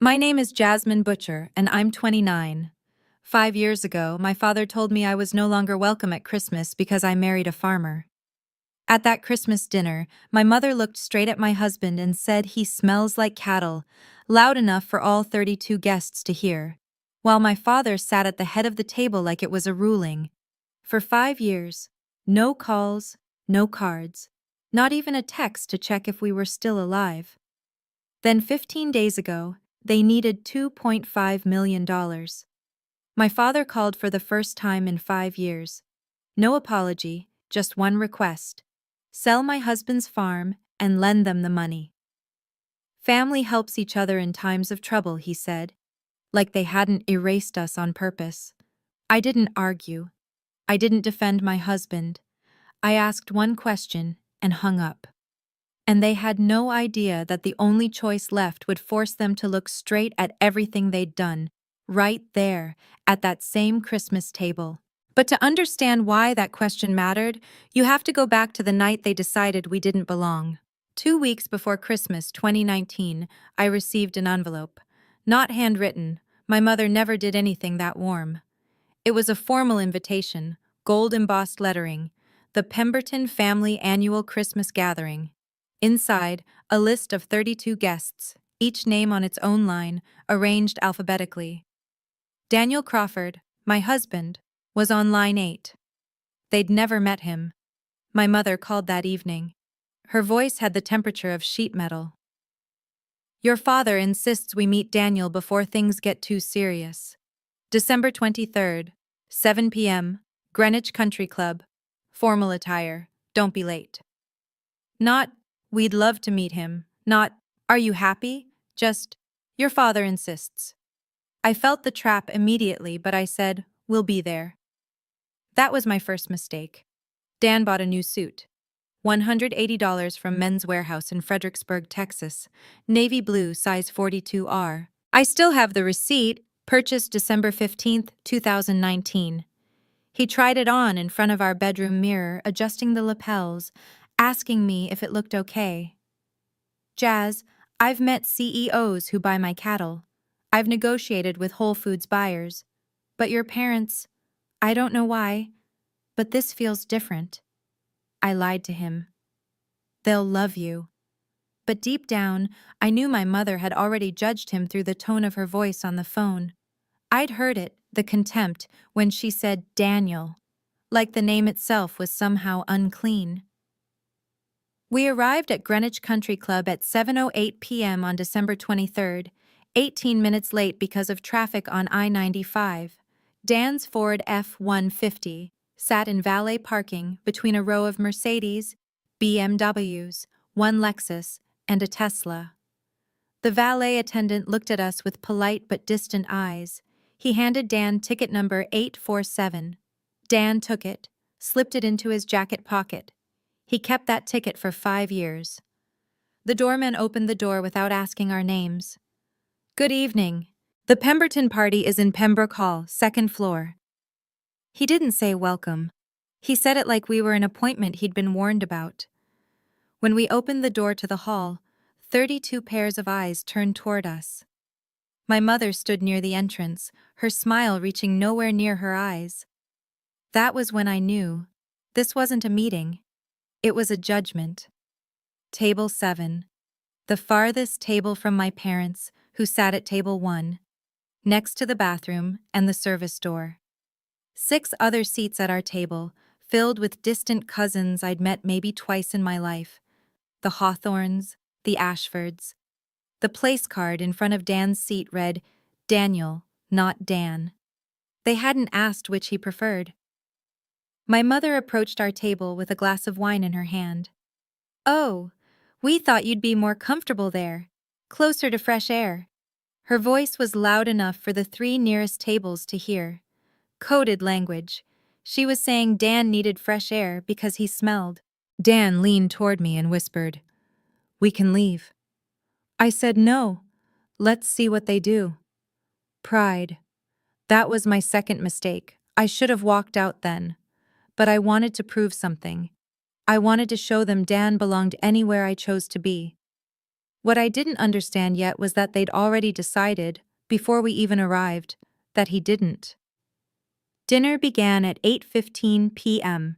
My name is Jasmine Butcher, and I'm 29. 5 years ago, my father told me I was no longer welcome at Christmas because I married a farmer. At that Christmas dinner, my mother looked straight at my husband and said he smells like cattle, loud enough for all 32 guests to hear, while my father sat at the head of the table like it was a ruling. For 5 years, no calls, no cards, not even a text to check if we were still alive. Then 15 days ago, they needed $2.5 million. My father called for the first time in 5 years. No apology, just one request. Sell my husband's farm and lend them the money. Family helps each other in times of trouble, he said, like they hadn't erased us on purpose. I didn't argue. I didn't defend my husband. I asked one question and hung up. And they had no idea that the only choice left would force them to look straight at everything they'd done, right there, at that same Christmas table. But to understand why that question mattered, you have to go back to the night they decided we didn't belong. 2 weeks before Christmas 2019, I received an envelope. Not handwritten, my mother never did anything that warm. It was a formal invitation, gold-embossed lettering, the Pemberton Family Annual Christmas Gathering. Inside, a list of 32 guests, each name on its own line, arranged alphabetically. Daniel Crawford, my husband, was on line 8. They'd never met him. My mother called that evening. Her voice had the temperature of sheet metal. Your father insists we meet Daniel before things get too serious. December 23rd, 7 p.m., Greenwich Country Club. Formal attire, don't be late. Not, we'd love to meet him. Not, are you happy? Just, your father insists. I felt the trap immediately, but I said, we'll be there. That was my first mistake. Dan bought a new suit. $180 from Men's Warehouse in Fredericksburg, Texas. Navy blue, size 42R. I still have the receipt, purchased December 15th, 2019. He tried it on in front of our bedroom mirror, adjusting the lapels, asking me if it looked okay. Jazz, I've met CEOs who buy my cattle. I've negotiated with Whole Foods buyers. But your parents, I don't know why, but this feels different. I lied to him. They'll love you. But deep down, I knew my mother had already judged him through the tone of her voice on the phone. I'd heard it, the contempt, when she said Daniel, like the name itself was somehow unclean. We arrived at Greenwich Country Club at 7:08 p.m. on December 23rd, 18 minutes late because of traffic on I-95. Dan's Ford F-150 sat in valet parking between a row of Mercedes, BMWs, one Lexus, and a Tesla. The valet attendant looked at us with polite but distant eyes. He handed Dan ticket number 847. Dan took it, slipped it into his jacket pocket. He kept that ticket for 5 years. The doorman opened the door without asking our names. Good evening. The Pemberton party is in Pembroke Hall, 2nd floor. He didn't say welcome. He said it like we were an appointment he'd been warned about. When we opened the door to the hall, 32 pairs of eyes turned toward us. My mother stood near the entrance, her smile reaching nowhere near her eyes. That was when I knew. This wasn't a meeting. It was a judgment. Table 7. The farthest table from my parents, who sat at table 1, next to the bathroom and the service door. 6 other seats at our table, filled with distant cousins I'd met maybe twice in my life. The Hawthorns, the Ashfords. The place card in front of Dan's seat read, Daniel, not Dan. They hadn't asked which he preferred. My mother approached our table with a glass of wine in her hand. Oh, we thought you'd be more comfortable there, closer to fresh air. Her voice was loud enough for the 3 nearest tables to hear. Coded language. She was saying Dan needed fresh air because he smelled. Dan leaned toward me and whispered, "We can leave." I said no. Let's see what they do. Pride. That was my second mistake. I should have walked out then. But I wanted to prove something. I wanted to show them Dan belonged anywhere I chose to be. What I didn't understand yet was that they'd already decided, before we even arrived, that he didn't. Dinner began at 8:15 p.m.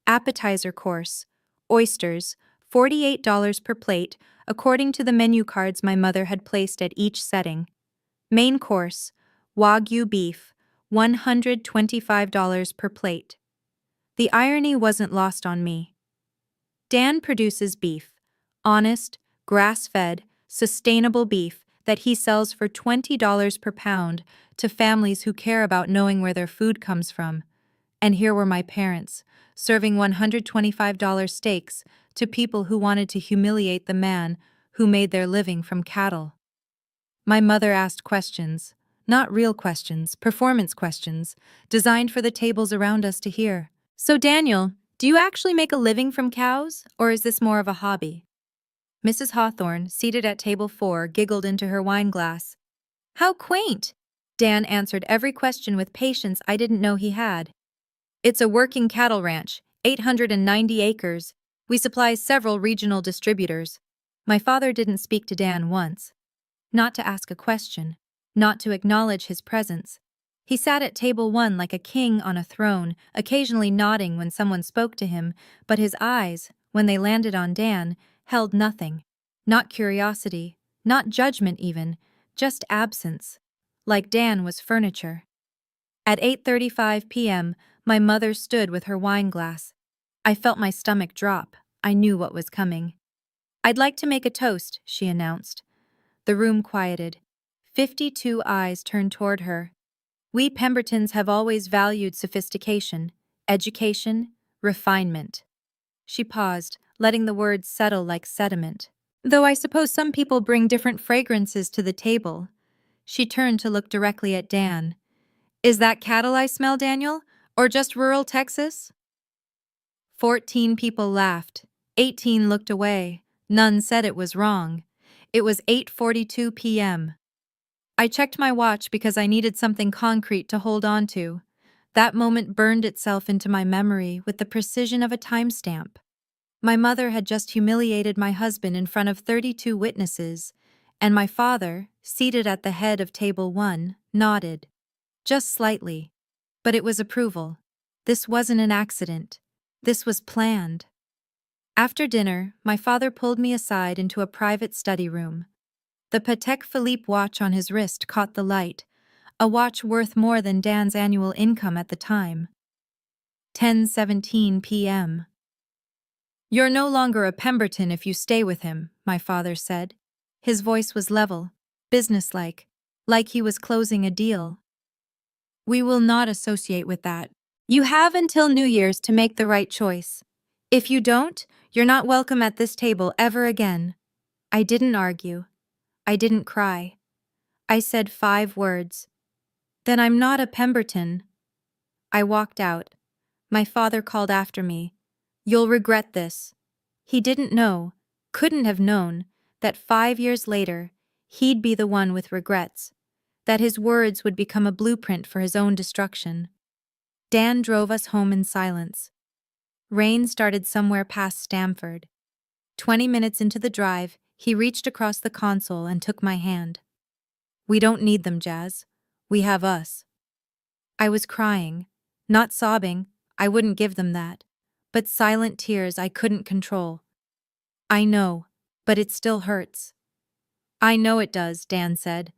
Appetizer course, oysters, $48 per plate, according to the menu cards my mother had placed at each setting. Main course, Wagyu beef, $125 per plate. The irony wasn't lost on me. Dan produces beef, honest, grass-fed, sustainable beef that he sells for $20 per pound to families who care about knowing where their food comes from. And here were my parents, serving $125 steaks to people who wanted to humiliate the man who made their living from cattle. My mother asked questions, not real questions, performance questions, designed for the tables around us to hear. So Daniel, do you actually make a living from cows, or is this more of a hobby? Mrs. Hawthorne, seated at table 4, giggled into her wineglass. How quaint! Dan answered every question with patience I didn't know he had. It's a working cattle ranch, 890 acres. We supply several regional distributors. My father didn't speak to Dan once. Not to ask a question, not to acknowledge his presence. He sat at table 1 like a king on a throne, occasionally nodding when someone spoke to him, but his eyes, when they landed on Dan, held nothing. Not curiosity, not judgment even, just absence. Like Dan was furniture. At 8:35 p.m., my mother stood with her wineglass. I felt my stomach drop. I knew what was coming. I'd like to make a toast, she announced. The room quieted. 52 eyes turned toward her. We Pembertons have always valued sophistication, education, refinement. She paused, letting the words settle like sediment. Though I suppose some people bring different fragrances to the table. She turned to look directly at Dan. Is that cattle I smell, Daniel? Or just rural Texas? 14 people laughed. 18 looked away. None said it was wrong. It was 8:42 p.m. I checked my watch because I needed something concrete to hold on to. That moment burned itself into my memory with the precision of a timestamp. My mother had just humiliated my husband in front of 32 witnesses, and my father, seated at the head of table 1, nodded. Just slightly. But it was approval. This wasn't an accident. This was planned. After dinner, my father pulled me aside into a private study room. The Patek Philippe watch on his wrist caught the light, a watch worth more than Dan's annual income at the time. 10:17 p.m. You're no longer a Pemberton if you stay with him, my father said. His voice was level, businesslike, like he was closing a deal. We will not associate with that. You have until New Year's to make the right choice. If you don't, you're not welcome at this table ever again. I didn't argue. I didn't cry. I said 5 words. Then I'm not a Pemberton. I walked out. My father called after me. You'll regret this. He didn't know, couldn't have known, that 5 years later, he'd be the one with regrets, that his words would become a blueprint for his own destruction. Dan drove us home in silence. Rain started somewhere past Stamford. 20 minutes into the drive, he reached across the console and took my hand. We don't need them, Jazz. We have us. I was crying. Not sobbing, I wouldn't give them that. But silent tears I couldn't control. I know, but it still hurts. I know it does, Dan said.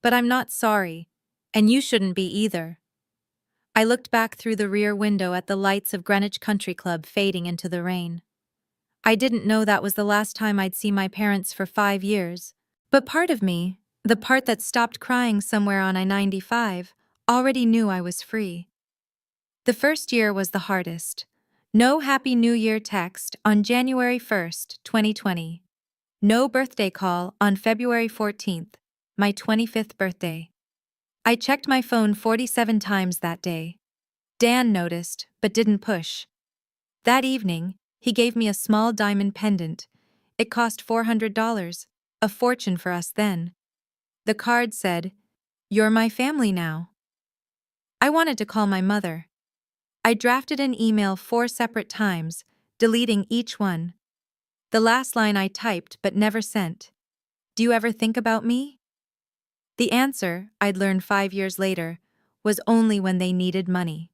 But I'm not sorry. And you shouldn't be either. I looked back through the rear window at the lights of Greenwich Country Club fading into the rain. I didn't know that was the last time I'd see my parents for 5 years. But part of me, the part that stopped crying somewhere on I-95, already knew I was free. The first year was the hardest. No Happy New Year text on January 1st, 2020. No birthday call on February 14th, my 25th birthday. I checked my phone 47 times that day. Dan noticed, but didn't push. That evening, he gave me a small diamond pendant. It cost $400, a fortune for us then. The card said, "You're my family now." I wanted to call my mother. I drafted an email 4 separate times, deleting each one. The last line I typed but never sent. Do you ever think about me? The answer, I'd learned 5 years later, was only when they needed money.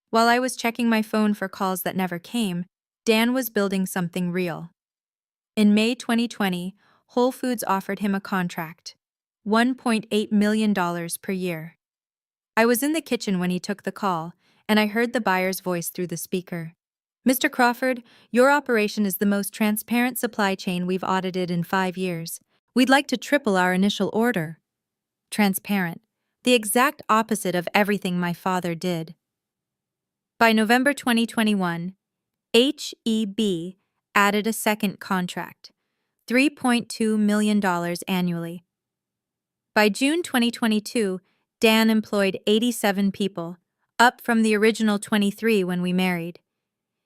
While I was checking my phone for calls that never came, Dan was building something real. In May 2020, Whole Foods offered him a contract, $1.8 million per year. I was in the kitchen when he took the call, and I heard the buyer's voice through the speaker. Mr. Crawford, your operation is the most transparent supply chain we've audited in 5 years. We'd like to triple our initial order. Transparent. The exact opposite of everything my father did. By November 2021, HEB added a second contract, $3.2 million annually. By June 2022, Dan employed 87 people, up from the original 23 when we married.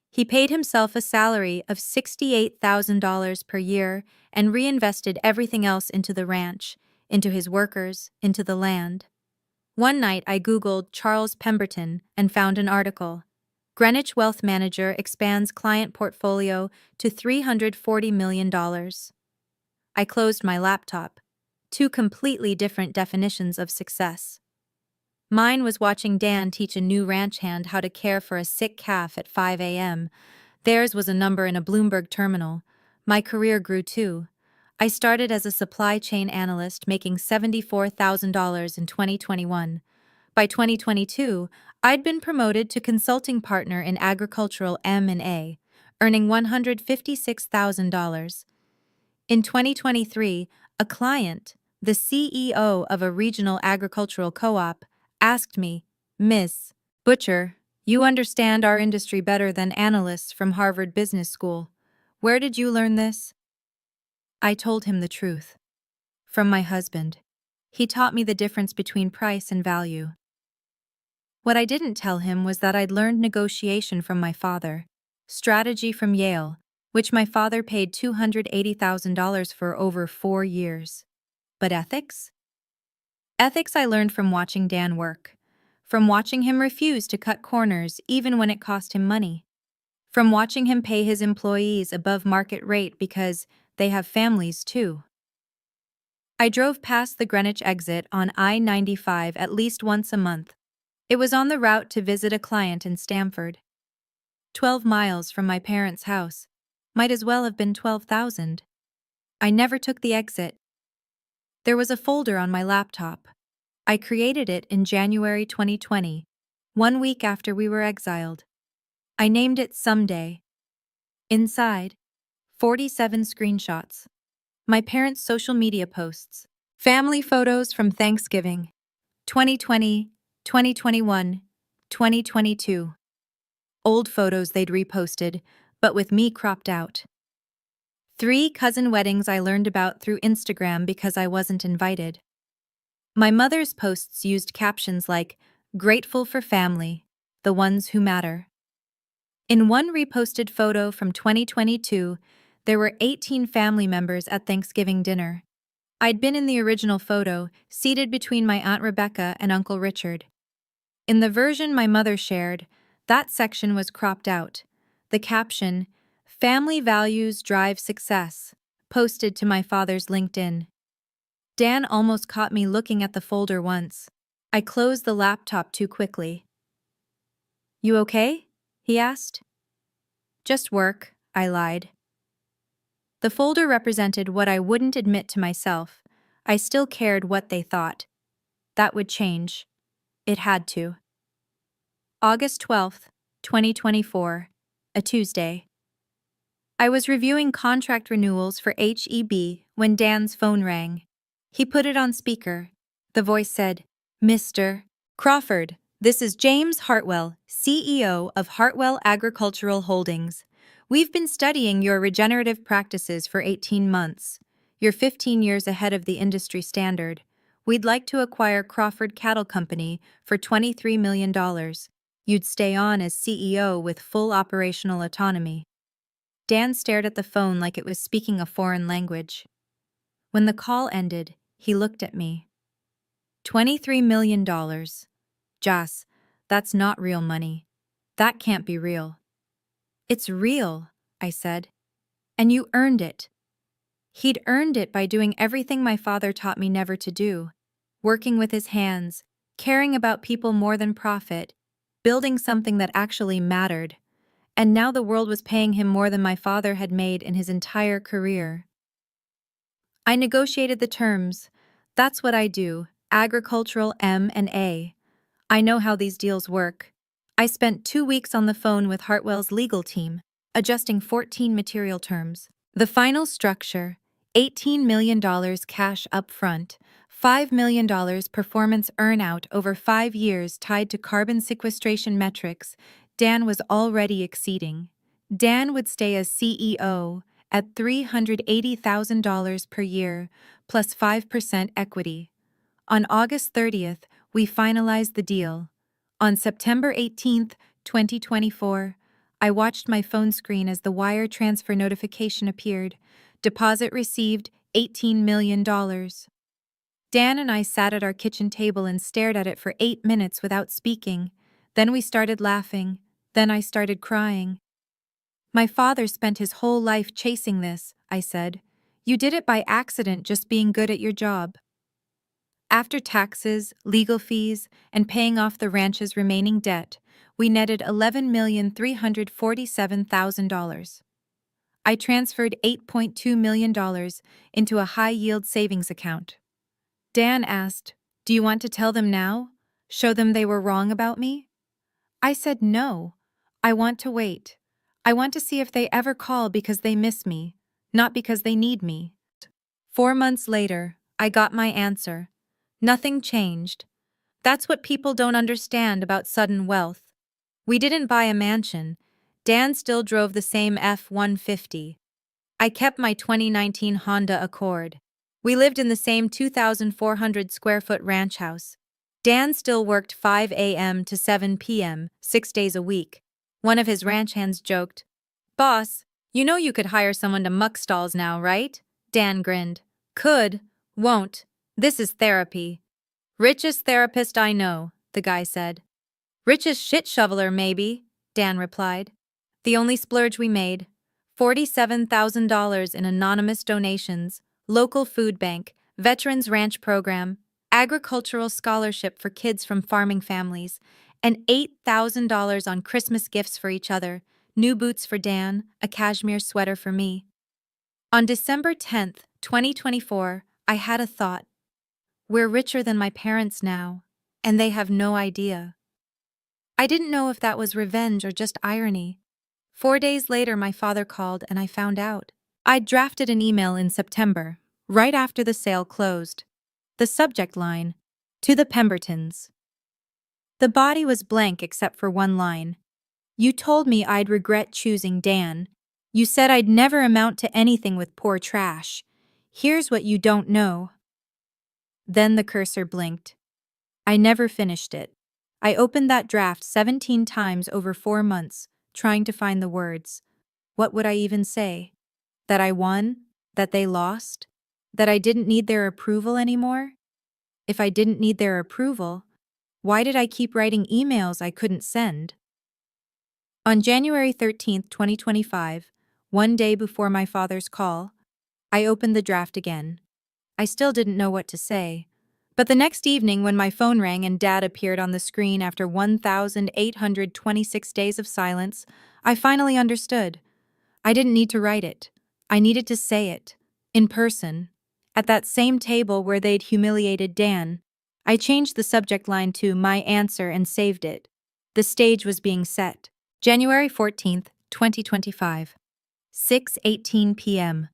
He paid himself a salary of $68,000 per year and reinvested everything else into the ranch, into his workers, into the land. One night I Googled Charles Pemberton and found an article. Greenwich Wealth Manager expands client portfolio to $340 million. I closed my laptop. Two completely different definitions of success. Mine was watching Dan teach a new ranch hand how to care for a sick calf at 5 a.m. Theirs was a number in a Bloomberg terminal. My career grew too. I started as a supply chain analyst making $74,000 in 2021. By 2022, I'd been promoted to consulting partner in agricultural M&A, earning $156,000. In 2023, a client, the CEO of a regional agricultural co-op, asked me, "Miss Butcher, you understand our industry better than analysts from Harvard Business School. Where did you learn this?" I told him the truth. From my husband. He taught me the difference between price and value. What I didn't tell him was that I'd learned negotiation from my father, strategy from Yale, which my father paid $280,000 for over 4 years. But ethics? Ethics I learned from watching Dan work. From watching him refuse to cut corners even when it cost him money. From watching him pay his employees above market rate because they have families too. I drove past the Greenwich exit on I-95 at least once a month. It was on the route to visit a client in Stamford. 12 miles from my parents' house. Might as well have been 12,000. I never took the exit. There was a folder on my laptop. I created it in January 2020, 1 week after we were exiled. I named it Someday. Inside, 47 screenshots. My parents' social media posts. Family photos from Thanksgiving. 2020, 2021, 2022. Old photos they'd reposted, but with me cropped out. 3 cousin weddings I learned about through Instagram because I wasn't invited. My mother's posts used captions like, "Grateful for family, the ones who matter." In one reposted photo from 2022, there were 18 family members at Thanksgiving dinner. I'd been in the original photo, seated between my Aunt Rebecca and Uncle Richard. In the version my mother shared, that section was cropped out. The caption, "Family values drive success," posted to my father's LinkedIn. Dan almost caught me looking at the folder once. I closed the laptop too quickly. "You okay?" he asked. "Just work," I lied. The folder represented what I wouldn't admit to myself. I still cared what they thought. That would change. It had to. August 12th, 2024, a Tuesday. I was reviewing contract renewals for HEB when Dan's phone rang. He put it on speaker. The voice said, "Mr. Crawford, this is James Hartwell, CEO of Hartwell Agricultural Holdings. We've been studying your regenerative practices for 18 months. You're 15 years ahead of the industry standard. We'd like to acquire Crawford Cattle Company for $23 million. You'd stay on as CEO with full operational autonomy." Dan stared at the phone like it was speaking a foreign language. When the call ended, he looked at me. $23 million. Jas, that's not real money. That can't be real. "It's real," I said. "And you earned it." He'd earned it by doing everything my father taught me never to do: working with his hands, caring about people more than profit, building something that actually mattered. And now the world was paying him more than my father had made in his entire career. I negotiated the terms. That's what I do: agricultural M&A. I know how these deals work. I spent 2 weeks on the phone with Hartwell's legal team, adjusting 14 material terms. The final structure: $18 million cash up front, $5 million performance earnout over 5 years tied to carbon sequestration metrics. Dan was already exceeding. Dan would stay as CEO at $380,000 per year, plus 5% equity. On August 30th, we finalized the deal. On September 18th, 2024, I watched my phone screen as the wire transfer notification appeared. Deposit received, $18 million. Dan and I sat at our kitchen table and stared at it for 8 minutes without speaking. Then we started laughing. Then I started crying. "My father spent his whole life chasing this," I said. "You did it by accident, just being good at your job." After taxes, legal fees, and paying off the ranch's remaining debt, we netted $11,347,000. I transferred $8.2 million into a high-yield savings account. Dan asked, "Do you want to tell them now? Show them they were wrong about me?" I said no. I want to wait. I want to see if they ever call because they miss me, not because they need me. 4 months later, I got my answer. Nothing changed. That's what people don't understand about sudden wealth. We didn't buy a mansion. Dan still drove the same F-150. I kept my 2019 Honda Accord. We lived in the same 2,400 square foot ranch house. Dan still worked 5 a.m. to 7 p.m., 6 days a week. One of his ranch hands joked, "Boss, you know you could hire someone to muck stalls now, right?" Dan grinned. "Could, won't. This is therapy." "Richest therapist I know," the guy said. "Richest shit shoveler, maybe," Dan replied. The only splurge we made: $47,000 in anonymous donations, local food bank, veterans ranch program, agricultural scholarship for kids from farming families, and $8,000 on Christmas gifts for each other: new boots for Dan, a cashmere sweater for me. On December 10th, 2024, I had a thought. We're richer than my parents now, and they have no idea. I didn't know if that was revenge or just irony. 4 days later, my father called and I found out. I'd drafted an email in September, right after the sale closed. The subject line: "To the Pembertons." The body was blank except for one line: "You told me I'd regret choosing Dan. You said I'd never amount to anything with poor trash. Here's what you don't know." Then the cursor blinked. I never finished it. I opened that draft 17 times over 4 months, trying to find the words. What would I even say? That I won? That they lost? That I didn't need their approval anymore? If I didn't need their approval, why did I keep writing emails I couldn't send? On January 13th, 2025, one day before my father's call, I opened the draft again. I still didn't know what to say. But the next evening, when my phone rang and Dad appeared on the screen after 1,826 days of silence, I finally understood. I didn't need to write it. I needed to say it. In person. At that same table where they'd humiliated Dan. I changed the subject line to "My Answer" and saved it. The stage was being set. January 14th, 2025. 6:18 p.m.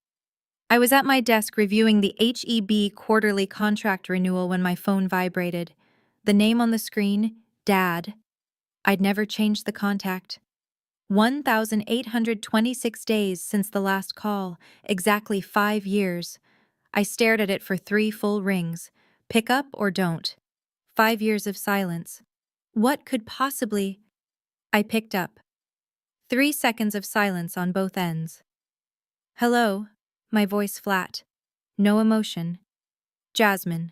I was at my desk reviewing the HEB quarterly contract renewal when my phone vibrated. The name on the screen: Dad. I'd never changed the contact. 1,826 days since the last call, exactly 5 years. I stared at it for 3 full rings. Pick up or don't. 5 years of silence. What could possibly... I picked up. 3 seconds of silence on both ends. "Hello," my voice flat. No emotion. "Jasmine."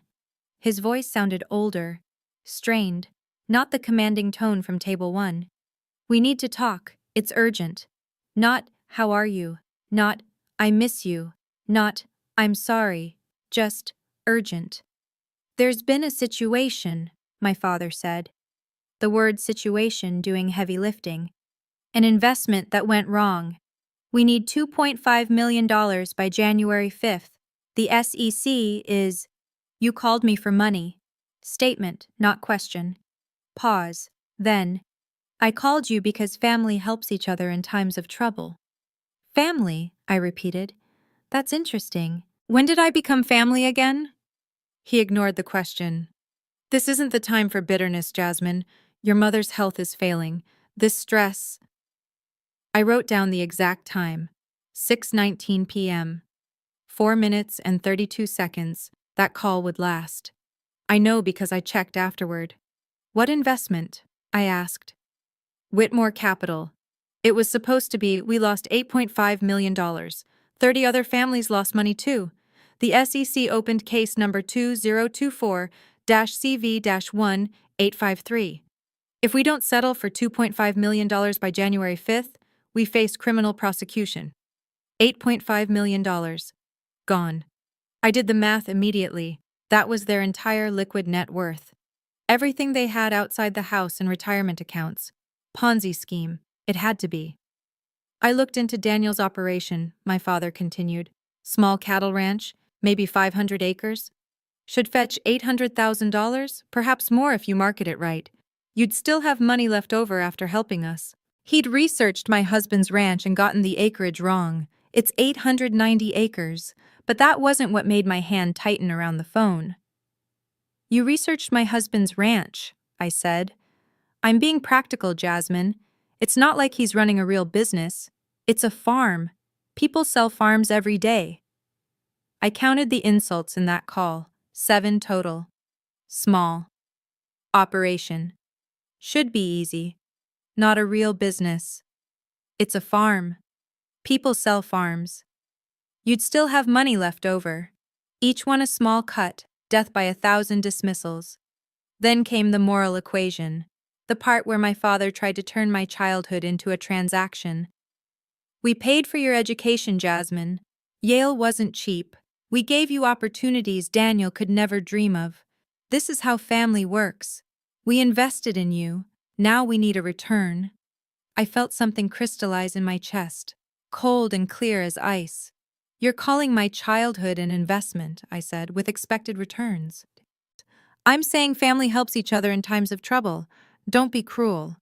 His voice sounded older, strained, not the commanding tone from table 1. "We need to talk, it's urgent." Not, "How are you?" Not, "I miss you." Not, I'm sorry. Just urgent. There's been a situation, my father said. The word situation doing heavy lifting. An investment that went wrong. We need $2.5 million by January 5th. The SEC is. You called me for money. Statement, not question. Pause. Then. I called you because family helps each other in times of trouble. Family, I repeated. That's interesting. When did I become family again? He ignored the question. This isn't the time for bitterness, Jasmine. Your mother's health is failing. This stress. I wrote down the exact time. 6:19 p.m. 4 minutes and 32 seconds. That call would last. I know because I checked afterward. What investment? I asked. Whitmore Capital. It was supposed to be we lost $8.5 million. 30 other families lost money too. The SEC opened case number 2024-CV-1853. If we don't settle for $2.5 million by January 5th, we face criminal prosecution. $8.5 million. Gone. I did the math immediately. That was their entire liquid net worth. Everything they had outside the house and retirement accounts. Ponzi scheme. It had to be. I looked into Daniel's operation, my father continued. Small cattle ranch, maybe 500 acres. Should fetch $800,000, perhaps more if you market it right. You'd still have money left over after helping us. He'd researched my husband's ranch and gotten the acreage wrong. It's 890 acres, but that wasn't what made my hand tighten around the phone. You researched my husband's ranch, I said. I'm being practical, Jasmine. It's not like he's running a real business. It's a farm. People sell farms every day. I counted the insults in that call. 7 total. Small. Operation. Should be easy. Not a real business. It's a farm. People sell farms. You'd still have money left over. Each one a small cut, death by 1,000 dismissals. Then came the moral equation. The part where my father tried to turn my childhood into a transaction. We paid for your education, Jasmine. Yale wasn't cheap. We gave you opportunities Daniel could never dream of. This is how family works. We invested in you. Now we need a return. I felt something crystallize in my chest, cold and clear as ice. You're calling my childhood an investment, I said, with expected returns. I'm saying family helps each other in times of trouble. Don't be cruel.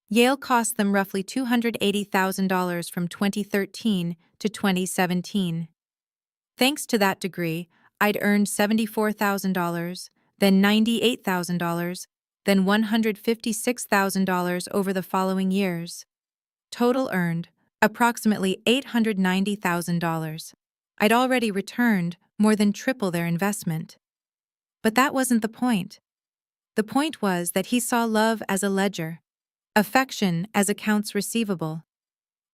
Yale cost them roughly $280,000 from 2013 to 2017. Thanks to that degree, I'd earned $74,000, then $98,000, then $156,000 over the following years. Total earned, approximately $890,000. I'd already returned more than triple their investment. But that wasn't the point. The point was that he saw love as a ledger, affection as accounts receivable.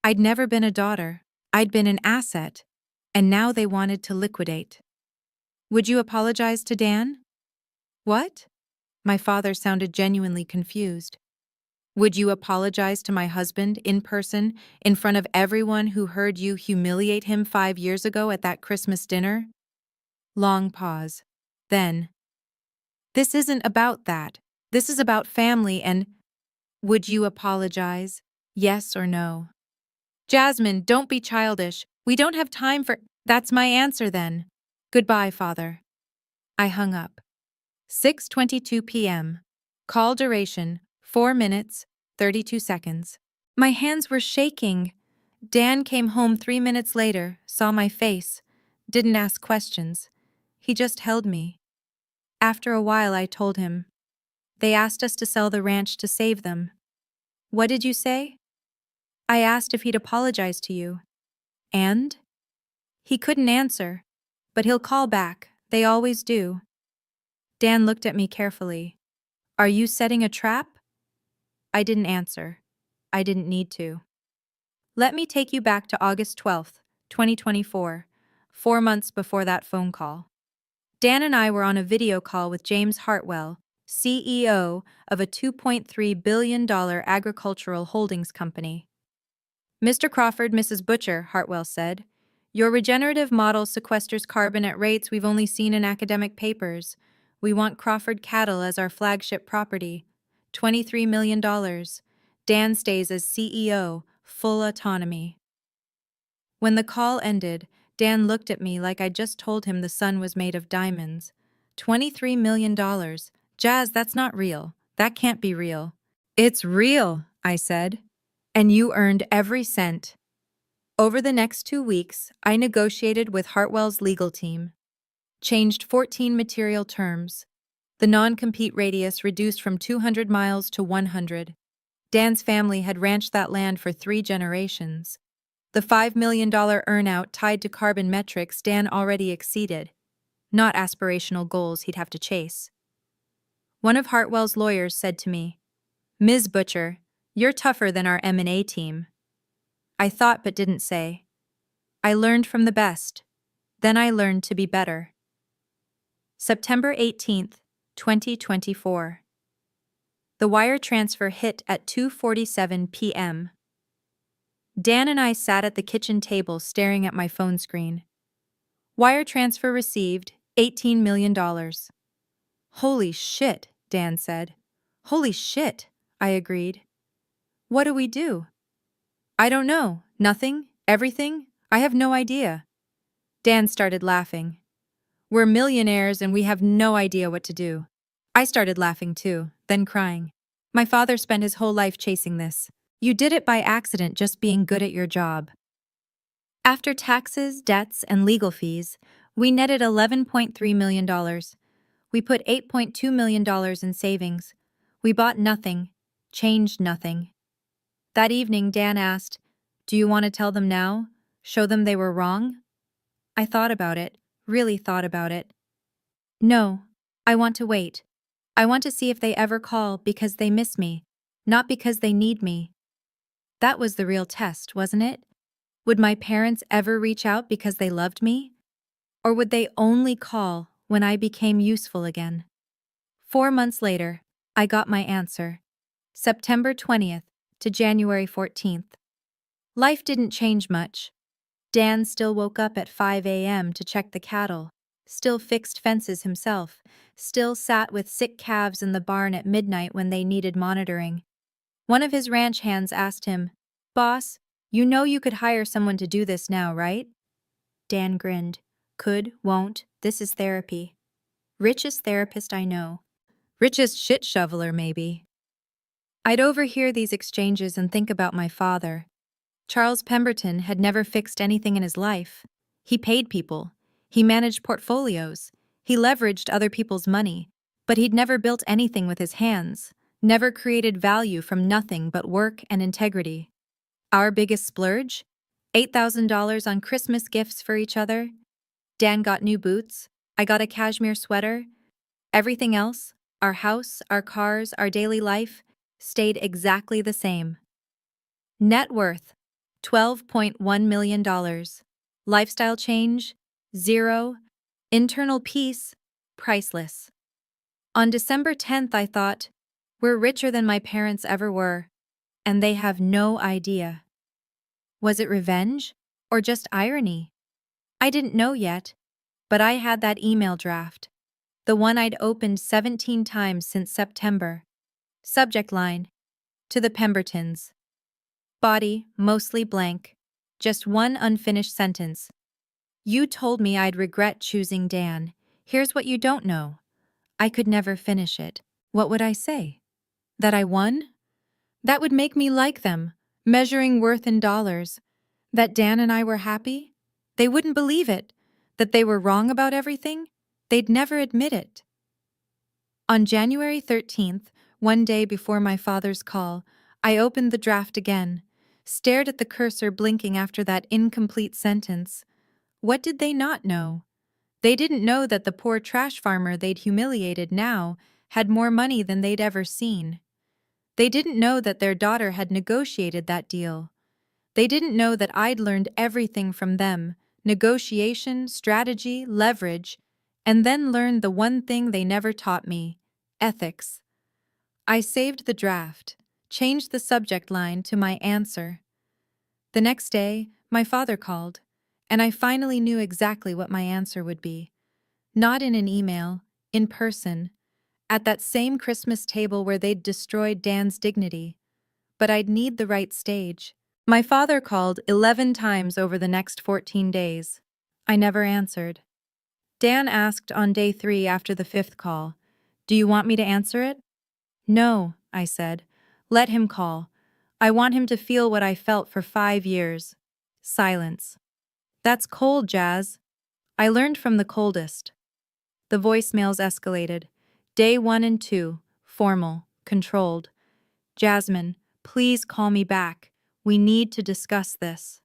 I'd never been a daughter, I'd been an asset, and now they wanted to liquidate. Would you apologize to Dan? What? My father sounded genuinely confused. Would you apologize to my husband in person, in front of everyone who heard you humiliate him 5 years ago at that Christmas dinner? Long pause. Then, this isn't about that. This is about family and... Would you apologize? Yes or no? Jasmine, don't be childish. We don't have time for... That's my answer then. Goodbye, Father. I hung up. 6:22 p.m. Call duration, 4 minutes, 32 seconds. My hands were shaking. Dan came home 3 minutes later, saw my face, didn't ask questions. He just held me. After a while, I told him. They asked us to sell the ranch to save them. What did you say? I asked if he'd apologize to you. And? He couldn't answer, but he'll call back. They always do. Dan looked at me carefully. Are you setting a trap? I didn't answer. I didn't need to. Let me take you back to August 12th, 2024, 4 months before that phone call. Dan and I were on a video call with James Hartwell, CEO of a $2.3 billion agricultural holdings company. Mr. Crawford, Mrs. Butcher, Hartwell said, Your regenerative model sequesters carbon at rates we've only seen in academic papers. We want Crawford Cattle as our flagship property. $23 million. Dan stays as CEO, full autonomy. When the call ended, Dan looked at me like I'd just told him the sun was made of diamonds. $23 million. Jazz, that's not real. That can't be real. It's real, I said. And you earned every cent. Over the next 2 weeks, I negotiated with Hartwell's legal team. Changed 14 material terms. The non-compete radius reduced from 200 miles to 100. Dan's family had ranched that land for 3 generations. The $5 million earnout tied to carbon metrics Dan already exceeded, not aspirational goals he'd have to chase. One of Hartwell's lawyers said to me, "Ms. Butcher, you're tougher than our M&A team." I thought but didn't say. I learned from the best. Then I learned to be better. September 18th, 2024. The wire transfer hit at 2:47 p.m. Dan and I sat at the kitchen table staring at my phone screen. Wire transfer received, $18 million. Holy shit, Dan said. Holy shit, I agreed. What do we do? I don't know. Nothing? Everything? I have no idea. Dan started laughing. We're millionaires and we have no idea what to do. I started laughing too, then crying. My father spent his whole life chasing this. You did it by accident, just being good at your job. After taxes, debts, and legal fees, we netted $11.3 million. We put $8.2 million in savings. We bought nothing, changed nothing. That evening, Dan asked, "Do you want to tell them now? Show them they were wrong?" I thought about it, really thought about it. No, I want to wait. I want to see if they ever call because they miss me, not because they need me. That was the real test, wasn't it? Would my parents ever reach out because they loved me? Or would they only call when I became useful again? 4 months later, I got my answer. September 20th to January 14th. Life didn't change much. Dan still woke up at 5 a.m. to check the cattle, still fixed fences himself, still sat with sick calves in the barn at midnight when they needed monitoring. One of his ranch hands asked him, "Boss, you know you could hire someone to do this now, right?" Dan grinned. Could, won't, this is therapy. Richest therapist I know. Richest shit shoveler, maybe. I'd overhear these exchanges and think about my father. Charles Pemberton had never fixed anything in his life. He paid people. He managed portfolios. He leveraged other people's money. But he'd never built anything with his hands, never created value from nothing but work and integrity. Our biggest splurge? $8,000 on Christmas gifts for each other. Dan got new boots. I got a cashmere sweater. Everything else, our house, our cars, our daily life, stayed exactly the same. Net worth, $12.1 million. Lifestyle change, 0. Internal peace, priceless. On December 10th, I thought, we're richer than my parents ever were, and they have no idea. Was it revenge or just irony? I didn't know yet, but I had that email draft, the one I'd opened 17 times since September. Subject line, to the Pembertons. Body, mostly blank. Just one unfinished sentence. You told me I'd regret choosing Dan. Here's what you don't know. I could never finish it. What would I say? That I won? That would make me like them, measuring worth in dollars. That Dan and I were happy? They wouldn't believe it. That they were wrong about everything? They'd never admit it. On January 13th, one day before my father's call, I opened the draft again, stared at the cursor blinking after that incomplete sentence. What did they not know? They didn't know that the poor trash farmer they'd humiliated now had more money than they'd ever seen. They didn't know that their daughter had negotiated that deal. They didn't know that I'd learned everything from them: negotiation, strategy, leverage, and then learned the one thing they never taught me: ethics. I saved the draft, changed the subject line to my answer. The next day, my father called, And I finally knew exactly what my answer would be. Not in an email, in person, at that same Christmas table where they'd destroyed Dan's dignity. But I'd need the right stage. My father called 11 times over the next 14 days. I never answered. Dan asked on day 3 after the 5th call, "Do you want me to answer it?" "No," I said. "Let him call. I want him to feel what I felt for 5 years." Silence. "That's cold, Jazz." I learned from the coldest. The voicemails escalated. Day 1 and 2, formal, controlled. "Jasmine, please call me back. We need to discuss this."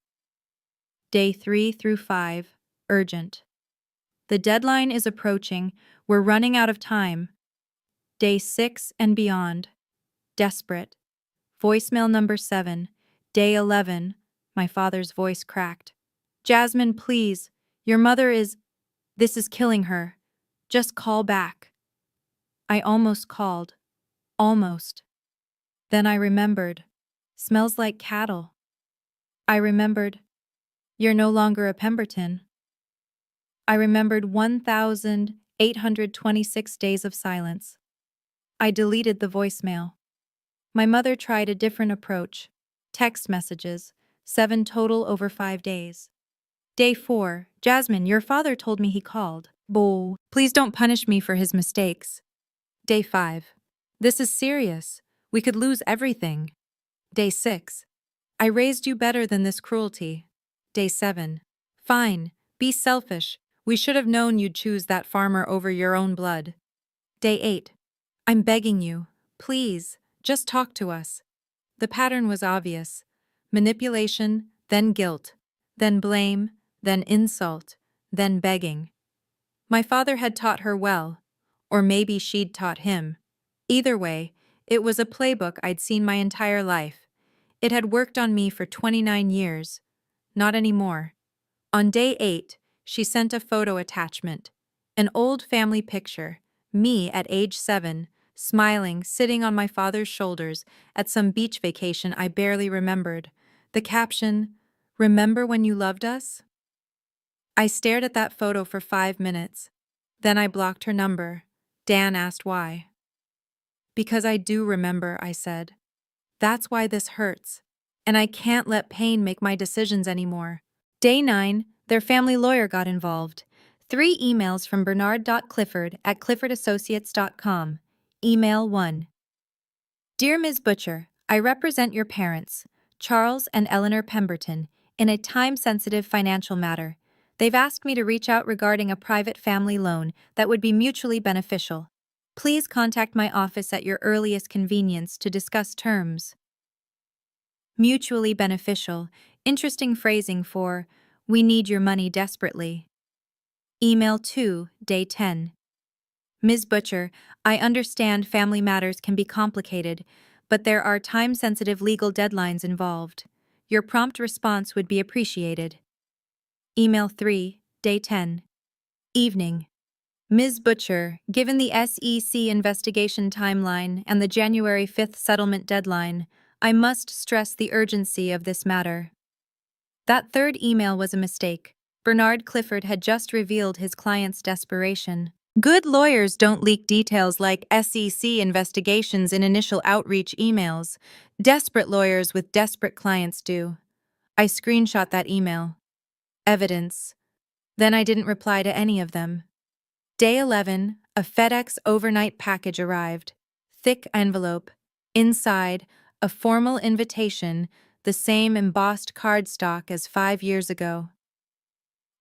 Day 3 through 5, urgent. "The deadline is approaching. We're running out of time." Day 6 and beyond, desperate. Voicemail number 7, day 11, my father's voice cracked. "Jasmine, please. Your mother this is killing her. Just call back." I almost called. Almost. Then I remembered. Smells like cattle. I remembered. You're no longer a Pemberton. I remembered 1,826 days of silence. I deleted the voicemail. My mother tried a different approach. Text messages, 7 total over 5 days. Day 4, "Jasmine, your father told me he called. Boo. Please don't punish me for his mistakes." Day 5, "This is serious. We could lose everything." Day 6, "I raised you better than this cruelty." Day 7, "Fine, be selfish. We should have known you'd choose that farmer over your own blood." Day 8, "I'm begging you. Please, just talk to us." The pattern was obvious. Manipulation, then guilt, then blame, then insult, then begging. My father had taught her well, or maybe she'd taught him. Either way, it was a playbook I'd seen my entire life. It had worked on me for 29 years. Not anymore. On day 8, she sent a photo attachment. An old family picture, me at age 7, smiling, sitting on my father's shoulders at some beach vacation I barely remembered. The caption, "Remember when you loved us?" I stared at that photo for 5 minutes. Then I blocked her number. Dan asked why. "Because I do remember," I said. "That's why this hurts. And I can't let pain make my decisions anymore." Day 9, their family lawyer got involved. 3 emails from bernard.clifford@cliffordassociates.com. Email 1. "Dear Ms. Butcher, I represent your parents, Charles and Eleanor Pemberton, in a time-sensitive financial matter. They've asked me to reach out regarding a private family loan that would be mutually beneficial. Please contact my office at your earliest convenience to discuss terms." Mutually beneficial, interesting phrasing for, "We need your money desperately." Email 2, day 10. "Ms. Butcher, I understand family matters can be complicated, but there are time-sensitive legal deadlines involved. Your prompt response would be appreciated." Email 3, day 10. Evening. "Ms. Butcher, given the SEC investigation timeline and the January 5th settlement deadline, I must stress the urgency of this matter." That third email was a mistake. Bernard Clifford had just revealed his client's desperation. Good lawyers don't leak details like SEC investigations in initial outreach emails. Desperate lawyers with desperate clients do. I screenshot that email. Evidence. Then I didn't reply to any of them. Day 11, a FedEx overnight package arrived. Thick envelope. Inside, a formal invitation, the same embossed cardstock as 5 years ago.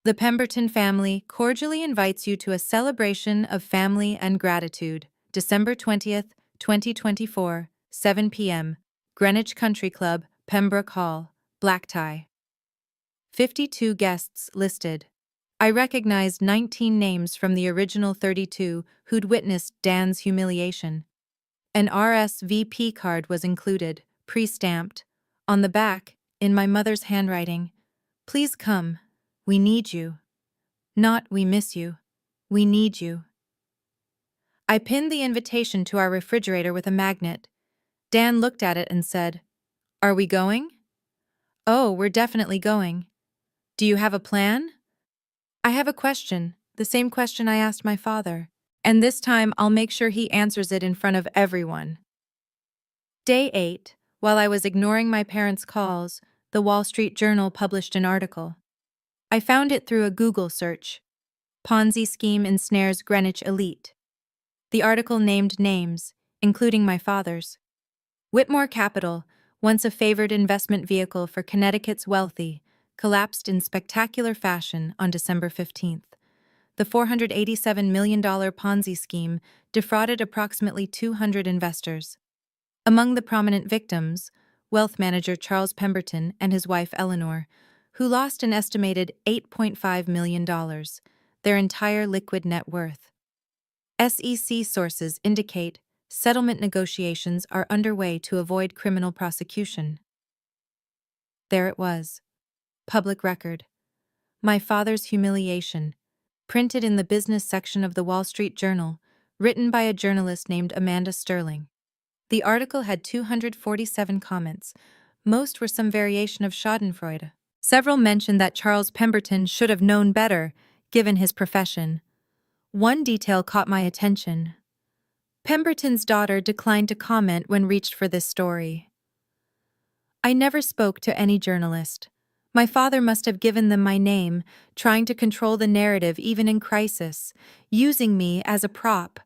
"The Pemberton family cordially invites you to a celebration of family and gratitude, December 20th, 2024, 7 p.m., Greenwich Country Club, Pembroke Hall, black tie." 52 guests listed. I recognized 19 names from the original 32 who'd witnessed Dan's humiliation. An RSVP card was included, pre-stamped. On the back, in my mother's handwriting, "Please come. We need you." Not "we miss you." We need you. I pinned the invitation to our refrigerator with a magnet. Dan looked at it and said, "Are we going?" "Oh, we're definitely going." Do you have a plan? I have a question, the same question I asked my father. And this time I'll make sure he answers it in front of everyone. Day 8, while I was ignoring my parents' calls, the Wall Street Journal published an article. I found it through a Google search. Ponzi scheme ensnares Greenwich elite. The article named names, including my father's. Whitmore Capital, once a favored investment vehicle for Connecticut's wealthy, collapsed in spectacular fashion on December 15th. The $487 million Ponzi scheme defrauded approximately 200 investors. Among the prominent victims, wealth manager Charles Pemberton and his wife Eleanor, who lost an estimated $8.5 million, their entire liquid net worth. SEC sources indicate settlement negotiations are underway to avoid criminal prosecution. There it was. Public record. My father's humiliation, printed in the business section of the Wall Street Journal, written by a journalist named Amanda Sterling. The article had 247 comments. Most were some variation of schadenfreude. Several mentioned that Charles Pemberton should have known better, given his profession. One detail caught my attention. Pemberton's daughter declined to comment when reached for this story. I never spoke to any journalist. My father must have given them my name, trying to control the narrative even in crisis, using me as a prop.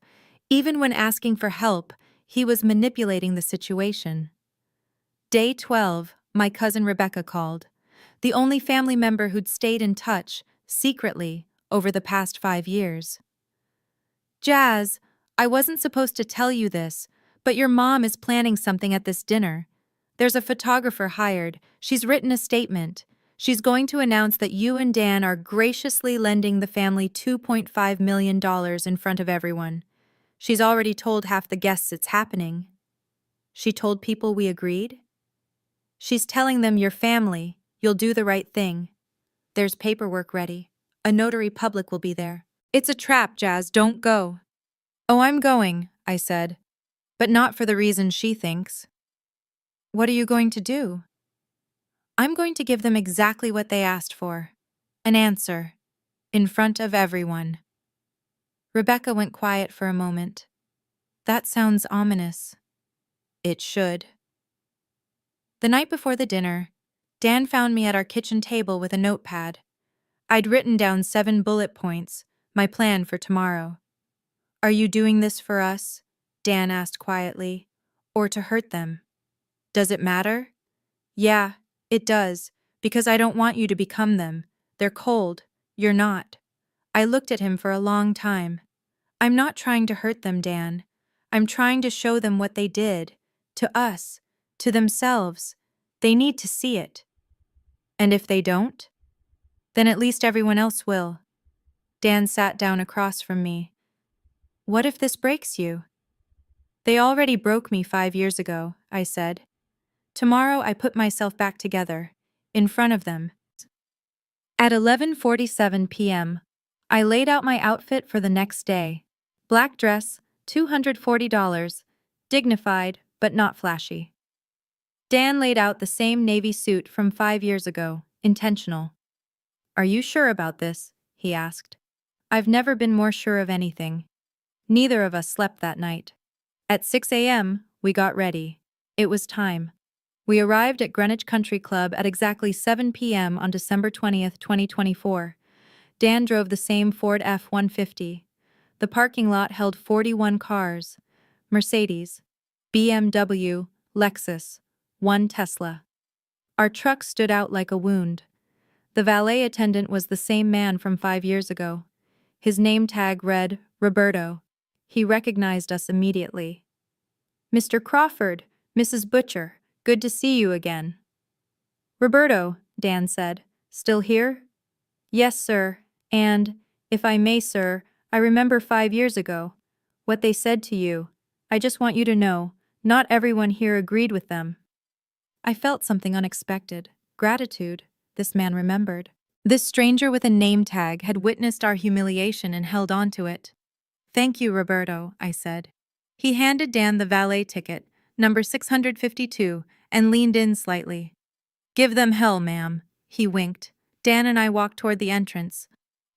Even when asking for help, he was manipulating the situation. Day 12, my cousin Rebecca called, the only family member who'd stayed in touch, secretly, over the past 5 years. Jazz, I wasn't supposed to tell you this, but your mom is planning something at this dinner. There's a photographer hired. She's written a statement. She's going to announce that you and Dan are graciously lending the family $2.5 million in front of everyone. She's already told half the guests it's happening. She told people we agreed? She's telling them you're family, you'll do the right thing. There's paperwork ready. A notary public will be there. It's a trap, Jazz, don't go. Oh, I'm going, I said. But not for the reason she thinks. What are you going to do? I'm going to give them exactly what they asked for. An answer. In front of everyone. Rebecca went quiet for a moment. That sounds ominous. It should. The night before the dinner, Dan found me at our kitchen table with a notepad. I'd written down 7 bullet points, my plan for tomorrow. Are you doing this for us? Dan asked quietly. Or to hurt them? Does it matter? Yeah, it does, because I don't want you to become them. They're cold. You're not. I looked at him for a long time. I'm not trying to hurt them, Dan. I'm trying to show them what they did. To us. To themselves. They need to see it. And if they don't? Then at least everyone else will. Dan sat down across from me. What if this breaks you? They already broke me 5 years ago, I said. Tomorrow I put myself back together, in front of them. At 11:47 p.m., I laid out my outfit for the next day. Black dress, $240, dignified but not flashy. Dan laid out the same navy suit from 5 years ago, intentional. Are you sure about this? He asked. I've never been more sure of anything. Neither of us slept that night. At 6 a.m., we got ready. It was time. We arrived at Greenwich Country Club at exactly 7 p.m. on December 20th, 2024. Dan drove the same Ford F-150. The parking lot held 41 cars. Mercedes, BMW, Lexus, 1 Tesla. Our truck stood out like a wound. The valet attendant was the same man from 5 years ago. His name tag read, Roberto. He recognized us immediately. Mr. Crawford, Mrs. Butcher, good to see you again. Roberto, Dan said, still here? Yes, sir, and, if I may, sir, I remember 5 years ago. What they said to you. I just want you to know, not everyone here agreed with them. I felt something unexpected. Gratitude, this man remembered. This stranger with a name tag had witnessed our humiliation and held on to it. Thank you, Roberto, I said. He handed Dan the valet ticket, number 652, and leaned in slightly. Give them hell, ma'am, he winked. Dan and I walked toward the entrance.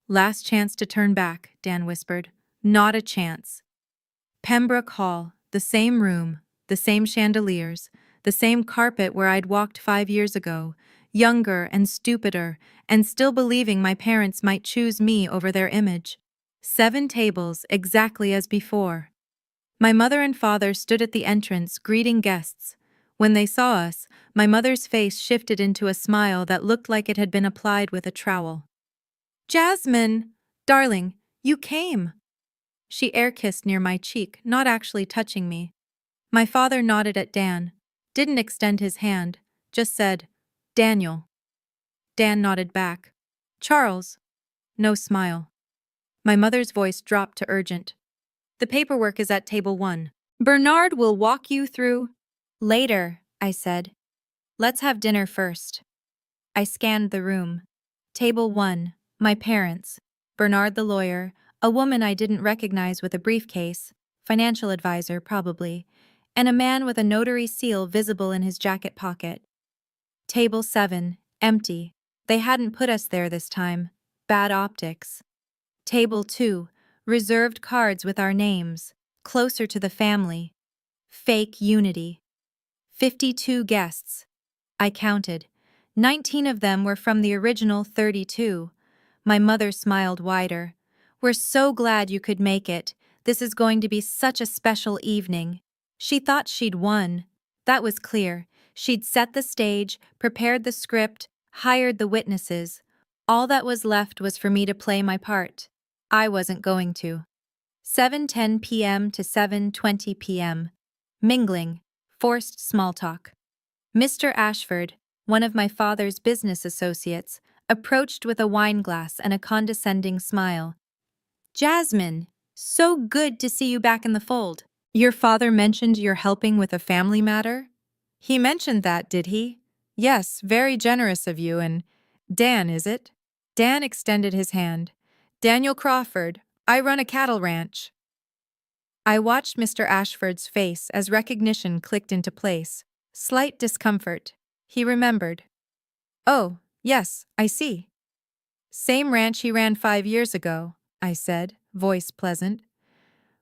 Last chance to turn back, Dan whispered. Not a chance. Pembroke Hall, the same room, the same chandeliers, the same carpet where I'd walked 5 years ago, younger and stupider, and still believing my parents might choose me over their image. 7 tables, exactly as before. My mother and father stood at the entrance, greeting guests. When they saw us, my mother's face shifted into a smile that looked like it had been applied with a trowel. Jasmine! Darling, you came! She air-kissed near my cheek, not actually touching me. My father nodded at Dan, didn't extend his hand, just said, Daniel. Dan nodded back. Charles. No smile. My mother's voice dropped to urgent. The paperwork is at table 1. Bernard will walk you through. Later, I said. Let's have dinner first. I scanned the room. Table 1. My parents. Bernard the lawyer, a woman I didn't recognize with a briefcase, financial advisor probably, and a man with a notary seal visible in his jacket pocket. Table 7. Empty. They hadn't put us there this time. Bad optics. Table 2. Reserved cards with our names, closer to the family. Fake unity. 52 guests. I counted. 19 of them were from the original 32. My mother smiled wider. We're so glad you could make it. This is going to be such a special evening. She thought she'd won. That was clear. She'd set the stage, prepared the script, hired the witnesses. All that was left was for me to play my part. I wasn't going to. 7:10 p.m. to 7:20 p.m. Mingling. Forced small talk. Mr. Ashford, one of my father's business associates, approached with a wineglass and a condescending smile. Jasmine, so good to see you back in the fold. Your father mentioned you're helping with a family matter? He mentioned that, did he? Yes, very generous of you, and Dan, is it? Dan extended his hand. Daniel Crawford, I run a cattle ranch. I watched Mr. Ashford's face as recognition clicked into place. Slight discomfort. He remembered. Oh, yes, I see. Same ranch he ran 5 years ago, I said, voice pleasant.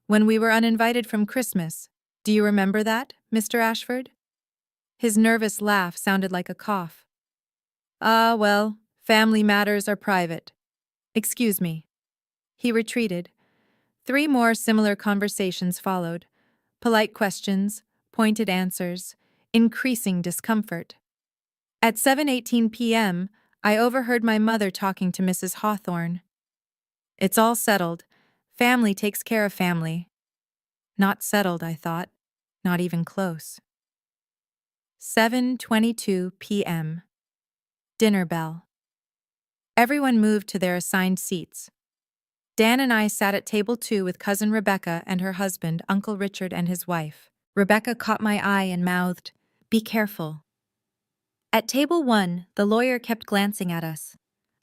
When we were uninvited from Christmas. Do you remember that, Mr. Ashford? His nervous laugh sounded like a cough. Ah, well, family matters are private. Excuse me. He retreated. 3 more similar conversations followed. Polite questions, pointed answers, increasing discomfort. At 7:18 p.m., I overheard my mother talking to Mrs. Hawthorne. It's all settled. Family takes care of family. Not settled, I thought. Not even close. 7:22 p.m. Dinner bell. Everyone moved to their assigned seats. Dan and I sat at table 2 with cousin Rebecca and her husband, Uncle Richard, and his wife. Rebecca caught my eye and mouthed, "Be careful." At table 1, the lawyer kept glancing at us.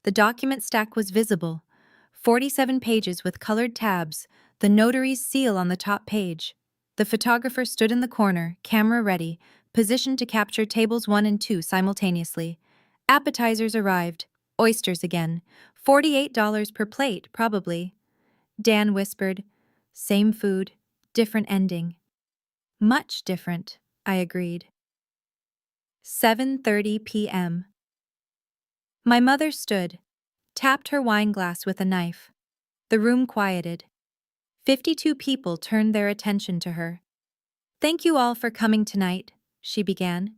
The document stack was visible. 47 pages with colored tabs, the notary's seal on the top page. The photographer stood in the corner, camera ready, positioned to capture tables 1 and 2 simultaneously. Appetizers arrived. Oysters again. $48 per plate, probably. Dan whispered, "Same food, different ending." Much different, I agreed. 7:30 p.m. My mother stood, tapped her wineglass with a knife. The room quieted. 52 people turned their attention to her. "Thank you all for coming tonight," she began.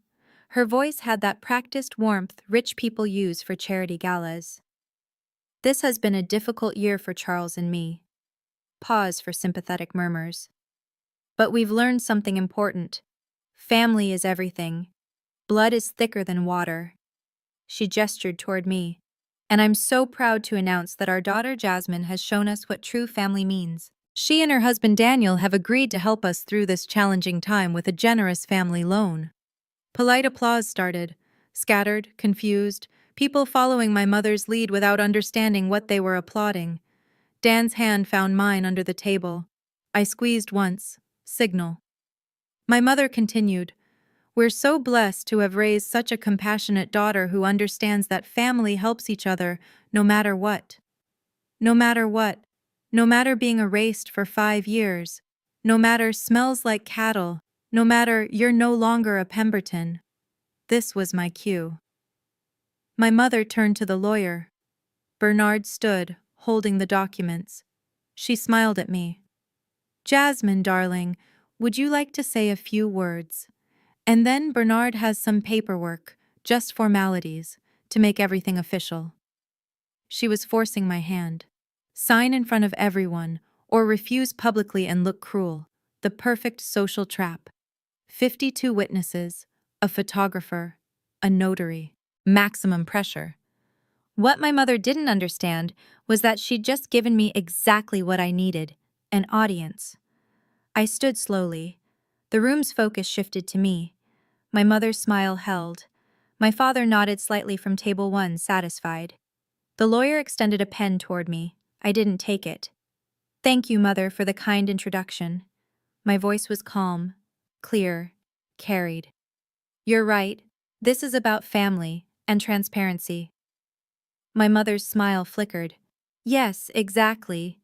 Her voice had that practiced warmth rich people use for charity galas. "This has been a difficult year for Charles and me." Pause for sympathetic murmurs. "But we've learned something important. Family is everything. Blood is thicker than water." She gestured toward me. "And I'm so proud to announce that our daughter Jasmine has shown us what true family means. She and her husband Daniel have agreed to help us through this challenging time with a generous family loan." Polite applause started. Scattered, confused, people following my mother's lead without understanding what they were applauding. Dan's hand found mine under the table. I squeezed once. Signal. My mother continued, We're so blessed to have raised such a compassionate daughter who understands that family helps each other no matter what. No matter what. No matter being erased for 5 years. No matter smells like cattle. No matter you're no longer a Pemberton. This was my cue. My mother turned to the lawyer. Bernard stood, holding the documents. She smiled at me. Jasmine, darling, would you like to say a few words? And then Bernard has some paperwork, just formalities, to make everything official. She was forcing my hand. Sign in front of everyone, or refuse publicly and look cruel. The perfect social trap. 52 witnesses, a photographer, a notary. Maximum pressure. What my mother didn't understand was that she'd just given me exactly what I needed, an audience. I stood slowly. The room's focus shifted to me. My mother's smile held. My father nodded slightly from table 1, satisfied. The lawyer extended a pen toward me. I didn't take it. Thank you, Mother, for the kind introduction. My voice was calm, clear, carried. You're right. This is about family and transparency. My mother's smile flickered. Yes, exactly.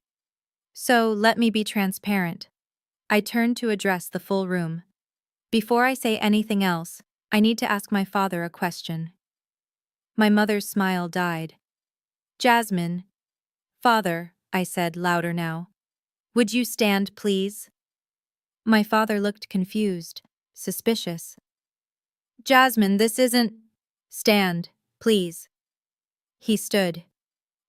So let me be transparent. I turned to address the full room. Before I say anything else, I need to ask my father a question. My mother's smile died. Jasmine. Father, I said louder now. Would you stand, please? My father looked confused, suspicious. Jasmine, this isn't… Stand, please. He stood.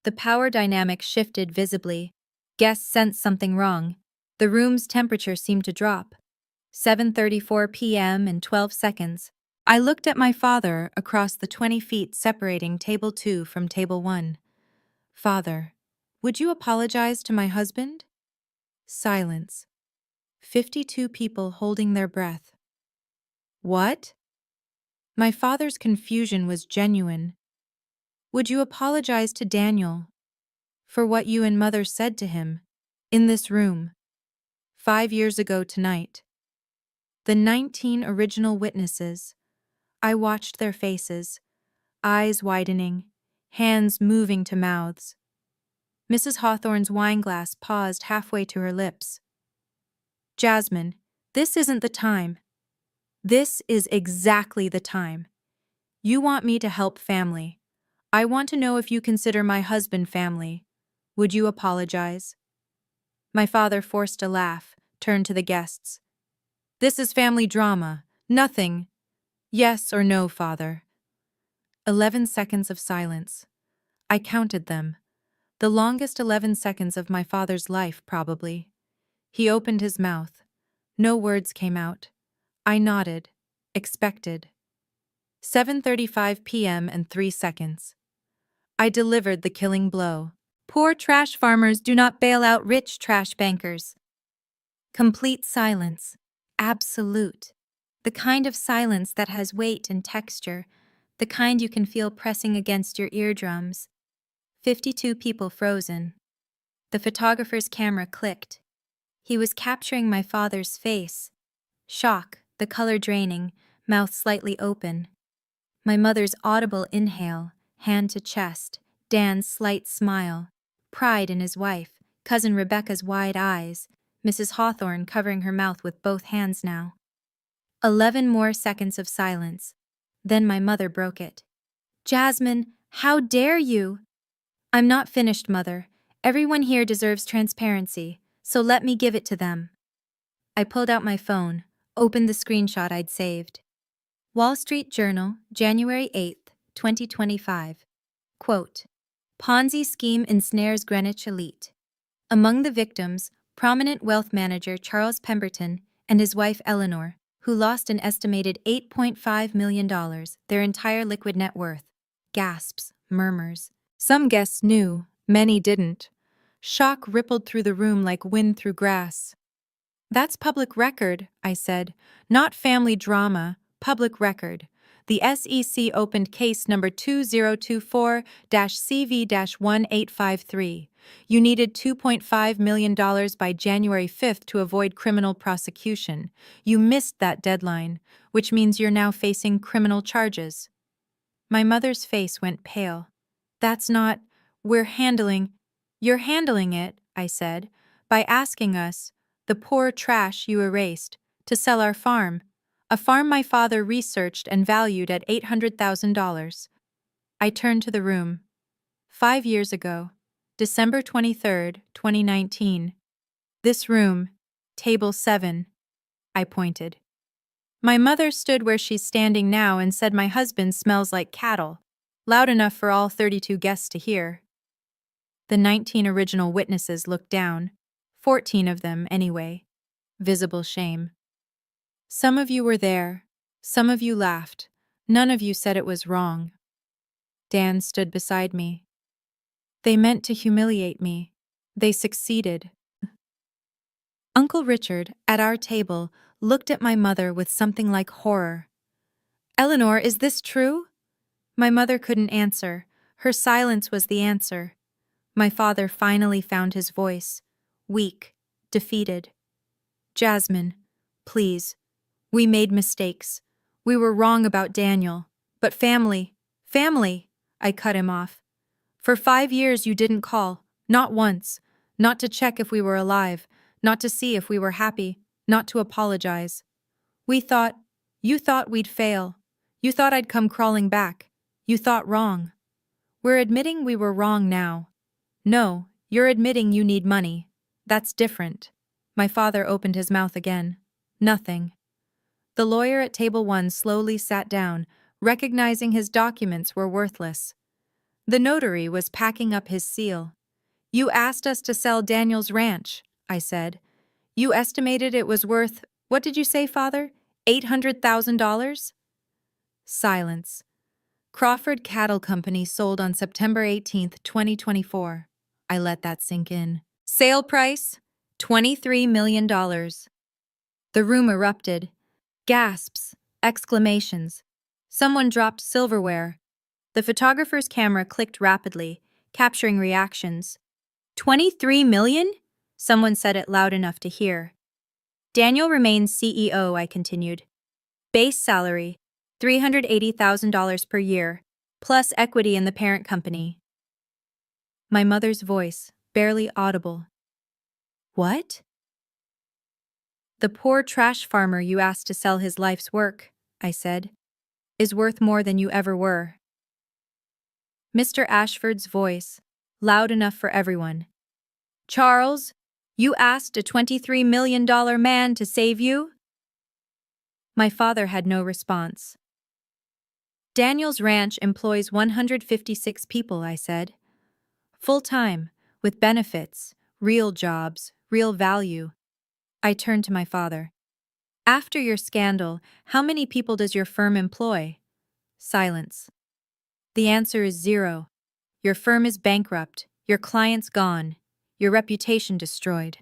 The power dynamic shifted visibly. Guests sensed something wrong. The room's temperature seemed to drop. 7:34 p.m. and 12 seconds. I looked at my father across the 20 feet separating table 2 from table 1. Father, would you apologize to my husband? Silence. 52 people holding their breath. What? My father's confusion was genuine. Would you apologize to Daniel for what you and Mother said to him in this room 5 years ago tonight? The 19 original witnesses. I watched their faces, eyes widening, hands moving to mouths. Mrs. Hawthorne's wineglass paused halfway to her lips. Jasmine, this isn't the time. This is exactly the time. You want me to help family. I want to know if you consider my husband family. Would you apologize? My father forced a laugh, turned to the guests. This is family drama. Nothing. Yes or no, Father. 11 seconds of silence. I counted them. The longest 11 seconds of my father's life, probably. He opened his mouth. No words came out. I nodded. Expected. 7:35 p.m. and 3 seconds. I delivered the killing blow. Poor trash farmers do not bail out rich trash bankers. Complete silence. Absolute. The kind of silence that has weight and texture, the kind you can feel pressing against your eardrums. 52 people frozen. The photographer's camera clicked. He was capturing my father's face. Shock, the color draining, mouth slightly open. My mother's audible inhale, hand to chest, Dan's slight smile, pride in his wife, Cousin Rebecca's wide eyes, Mrs. Hawthorne covering her mouth with both hands now. 11 more seconds of silence. Then my mother broke it. Jasmine, how dare you? I'm not finished, Mother. Everyone here deserves transparency, so let me give it to them. I pulled out my phone, opened the screenshot I'd saved. Wall Street Journal, January 8, 2025. Quote, Ponzi scheme ensnares Greenwich elite. Among the victims, prominent wealth manager Charles Pemberton and his wife Eleanor, who lost an estimated $8.5 million, their entire liquid net worth. Gasps, murmurs. Some guests knew, many didn't. Shock rippled through the room like wind through grass. That's public record, I said. Not family drama, public record. The SEC opened case number 2024-CV-1853. You needed $2.5 million by January 5th to avoid criminal prosecution. You missed that deadline, which means you're now facing criminal charges. My mother's face went pale. That's not, You're handling it, I said, by asking us, the poor trash you erased, to sell our farm, a farm my father researched and valued at $800,000. I turned to the room. 5 years ago, December 23rd, 2019. This room, table 7, I pointed. My mother stood where she's standing now and said my husband smells like cattle, loud enough for all 32 guests to hear. The 19 original witnesses looked down, 14 of them, anyway. Visible shame. Some of you were there, some of you laughed, none of you said it was wrong. Dan stood beside me. They meant to humiliate me. They succeeded. Uncle Richard, at our table, looked at my mother with something like horror. Eleanor, is this true? My mother couldn't answer. Her silence was the answer. My father finally found his voice, weak, defeated. Jasmine, please. We made mistakes. We were wrong about Daniel. But family, I cut him off. For 5 years you didn't call, not once, not to check if we were alive, not to see if we were happy, not to apologize. You thought we'd fail. You thought I'd come crawling back. You thought wrong. We're admitting we were wrong now. No, you're admitting you need money. That's different. My father opened his mouth again. Nothing. The lawyer at table 1 slowly sat down, recognizing his documents were worthless. The notary was packing up his seal. You asked us to sell Daniel's ranch, I said. You estimated it was worth, what did you say, Father? $800,000? Silence. Crawford Cattle Company sold on September 18, 2024. I let that sink in. Sale price? $23 million. The room erupted. Gasps, exclamations. Someone dropped silverware. The photographer's camera clicked rapidly, capturing reactions. 23 million? Someone said it loud enough to hear. Daniel remains CEO, I continued. Base salary, $380,000 per year, plus equity in the parent company. My mother's voice, barely audible. What? The poor trash farmer you asked to sell his life's work, I said, is worth more than you ever were. Mr. Ashford's voice, loud enough for everyone. Charles, you asked a $23 million man to save you? My father had no response. Daniel's ranch employs 156 people, I said. Full-time, with benefits, real jobs, real value. I turned to my father. After your scandal, how many people does your firm employ? Silence. The answer is 0. Your firm is bankrupt, your clients gone, your reputation destroyed.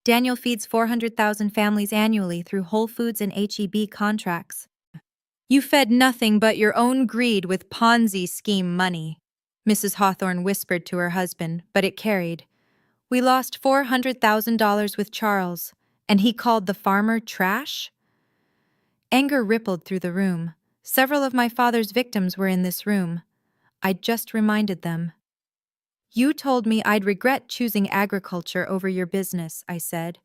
Daniel feeds 400,000 families annually through Whole Foods and H-E-B contracts. You fed nothing but your own greed with Ponzi scheme money, Mrs. Hawthorne whispered to her husband, but it carried. We lost $400,000 with Charles, and he called the farmer trash? Anger rippled through the room. Several of my father's victims were in this room. I'd just reminded them. You told me I'd regret choosing agriculture over your business, I said.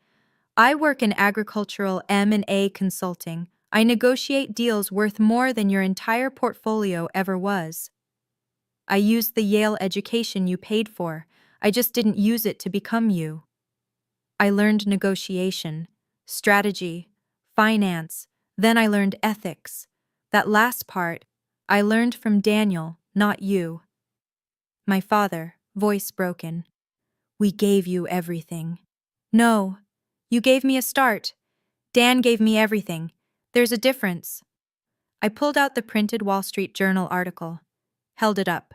I work in agricultural M&A consulting. I negotiate deals worth more than your entire portfolio ever was. I used the Yale education you paid for. I just didn't use it to become you. I learned negotiation, strategy, finance, then I learned ethics. That last part, I learned from Daniel, not you. My father, voice broken. We gave you everything. No, you gave me a start. Dan gave me everything. There's a difference. I pulled out the printed Wall Street Journal article, held it up.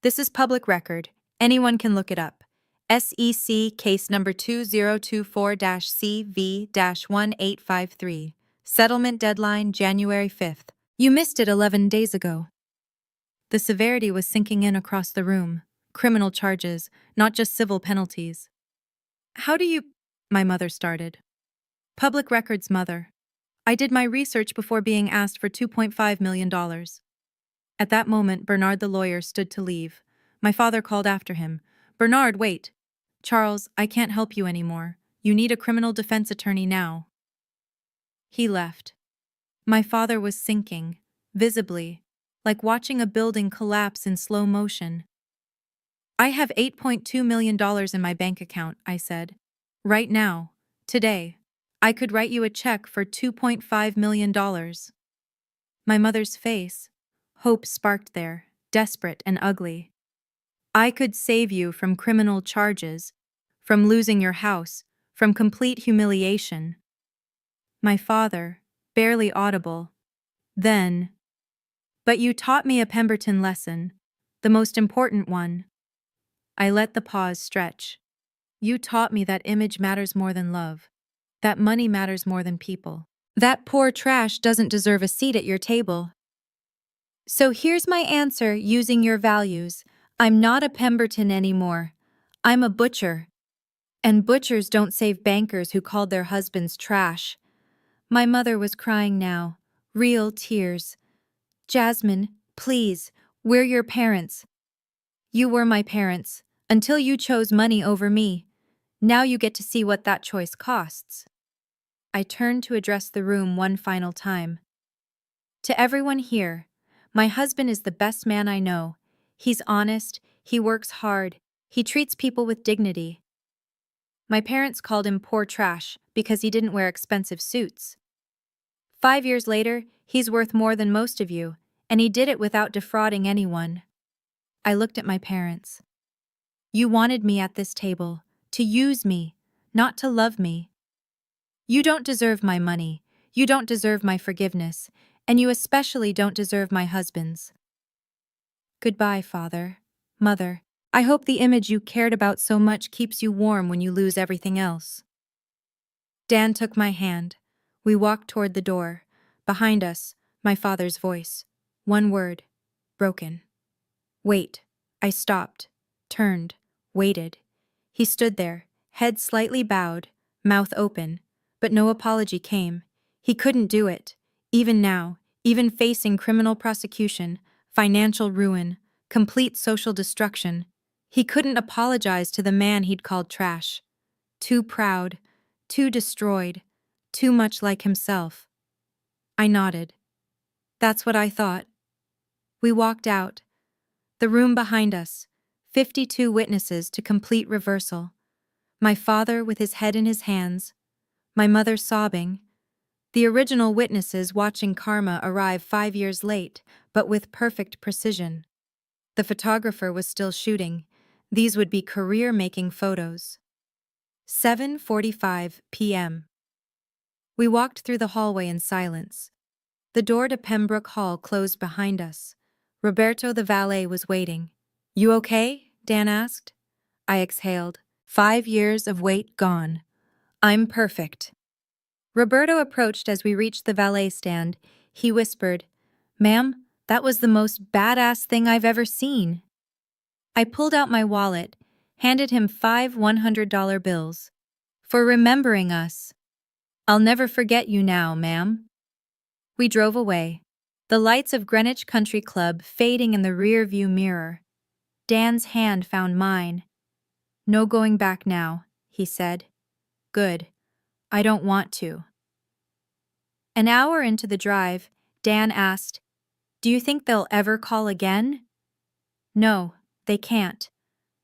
This is public record. Anyone can look it up. SEC case number 2024-CV-1853. Settlement deadline January 5th. You missed it 11 days ago. The severity was sinking in across the room. Criminal charges, not just civil penalties. How do you... My mother started. Public records, mother. I did my research before being asked for $2.5 million. At that moment, Bernard the lawyer stood to leave. My father called after him. Bernard, wait. Charles, I can't help you anymore. You need a criminal defense attorney now. He left. My father was sinking, visibly, like watching a building collapse in slow motion. I have $8.2 million in my bank account, I said. Right now, today, I could write you a check for $2.5 million. My mother's face, hope sparked there, desperate and ugly. I could save you from criminal charges, from losing your house, from complete humiliation. My father, barely audible. Then, but you taught me a Pemberton lesson, the most important one. I let the pause stretch. You taught me that image matters more than love, that money matters more than people. That poor trash doesn't deserve a seat at your table. So here's my answer using your values. I'm not a Pemberton anymore. I'm a butcher. And butchers don't save bankers who called their husbands trash. My mother was crying now, real tears. Jasmine, please, we're your parents. You were my parents, until you chose money over me. Now you get to see what that choice costs. I turned to address the room one final time. To everyone here, my husband is the best man I know. He's honest, he works hard, he treats people with dignity. My parents called him poor trash because he didn't wear expensive suits. 5 years later, he's worth more than most of you, and he did it without defrauding anyone. I looked at my parents. You wanted me at this table, to use me, not to love me. You don't deserve my money, you don't deserve my forgiveness, and you especially don't deserve my husband's. Goodbye, Father, Mother. I hope the image you cared about so much keeps you warm when you lose everything else. Dan took my hand. We walked toward the door. Behind us, my father's voice. One word. Broken. Wait. I stopped, turned, waited. He stood there, head slightly bowed, mouth open, but no apology came. He couldn't do it. Even now, even facing criminal prosecution, financial ruin, complete social destruction, he couldn't apologize to the man he'd called trash. Too proud, too destroyed, too much like himself. I nodded. That's what I thought. We walked out. The room behind us, 52 witnesses to complete reversal. My father with his head in his hands, my mother sobbing, the original witnesses watching karma arrive 5 years late, but with perfect precision. The photographer was still shooting. These would be career-making photos. 7:45 p.m. We walked through the hallway in silence. The door to Pembroke Hall closed behind us. Roberto the valet was waiting. You okay? Dan asked. I exhaled. 5 years of wait gone. I'm perfect. Roberto approached as we reached the valet stand. He whispered, Ma'am, that was the most badass thing I've ever seen. I pulled out my wallet, handed him 5 $100 bills. For remembering us. I'll never forget you now, ma'am. We drove away. The lights of Greenwich Country Club fading in the rear-view mirror. Dan's hand found mine. No going back now, he said. Good. I don't want to. An hour into the drive, Dan asked, Do you think they'll ever call again? No, they can't.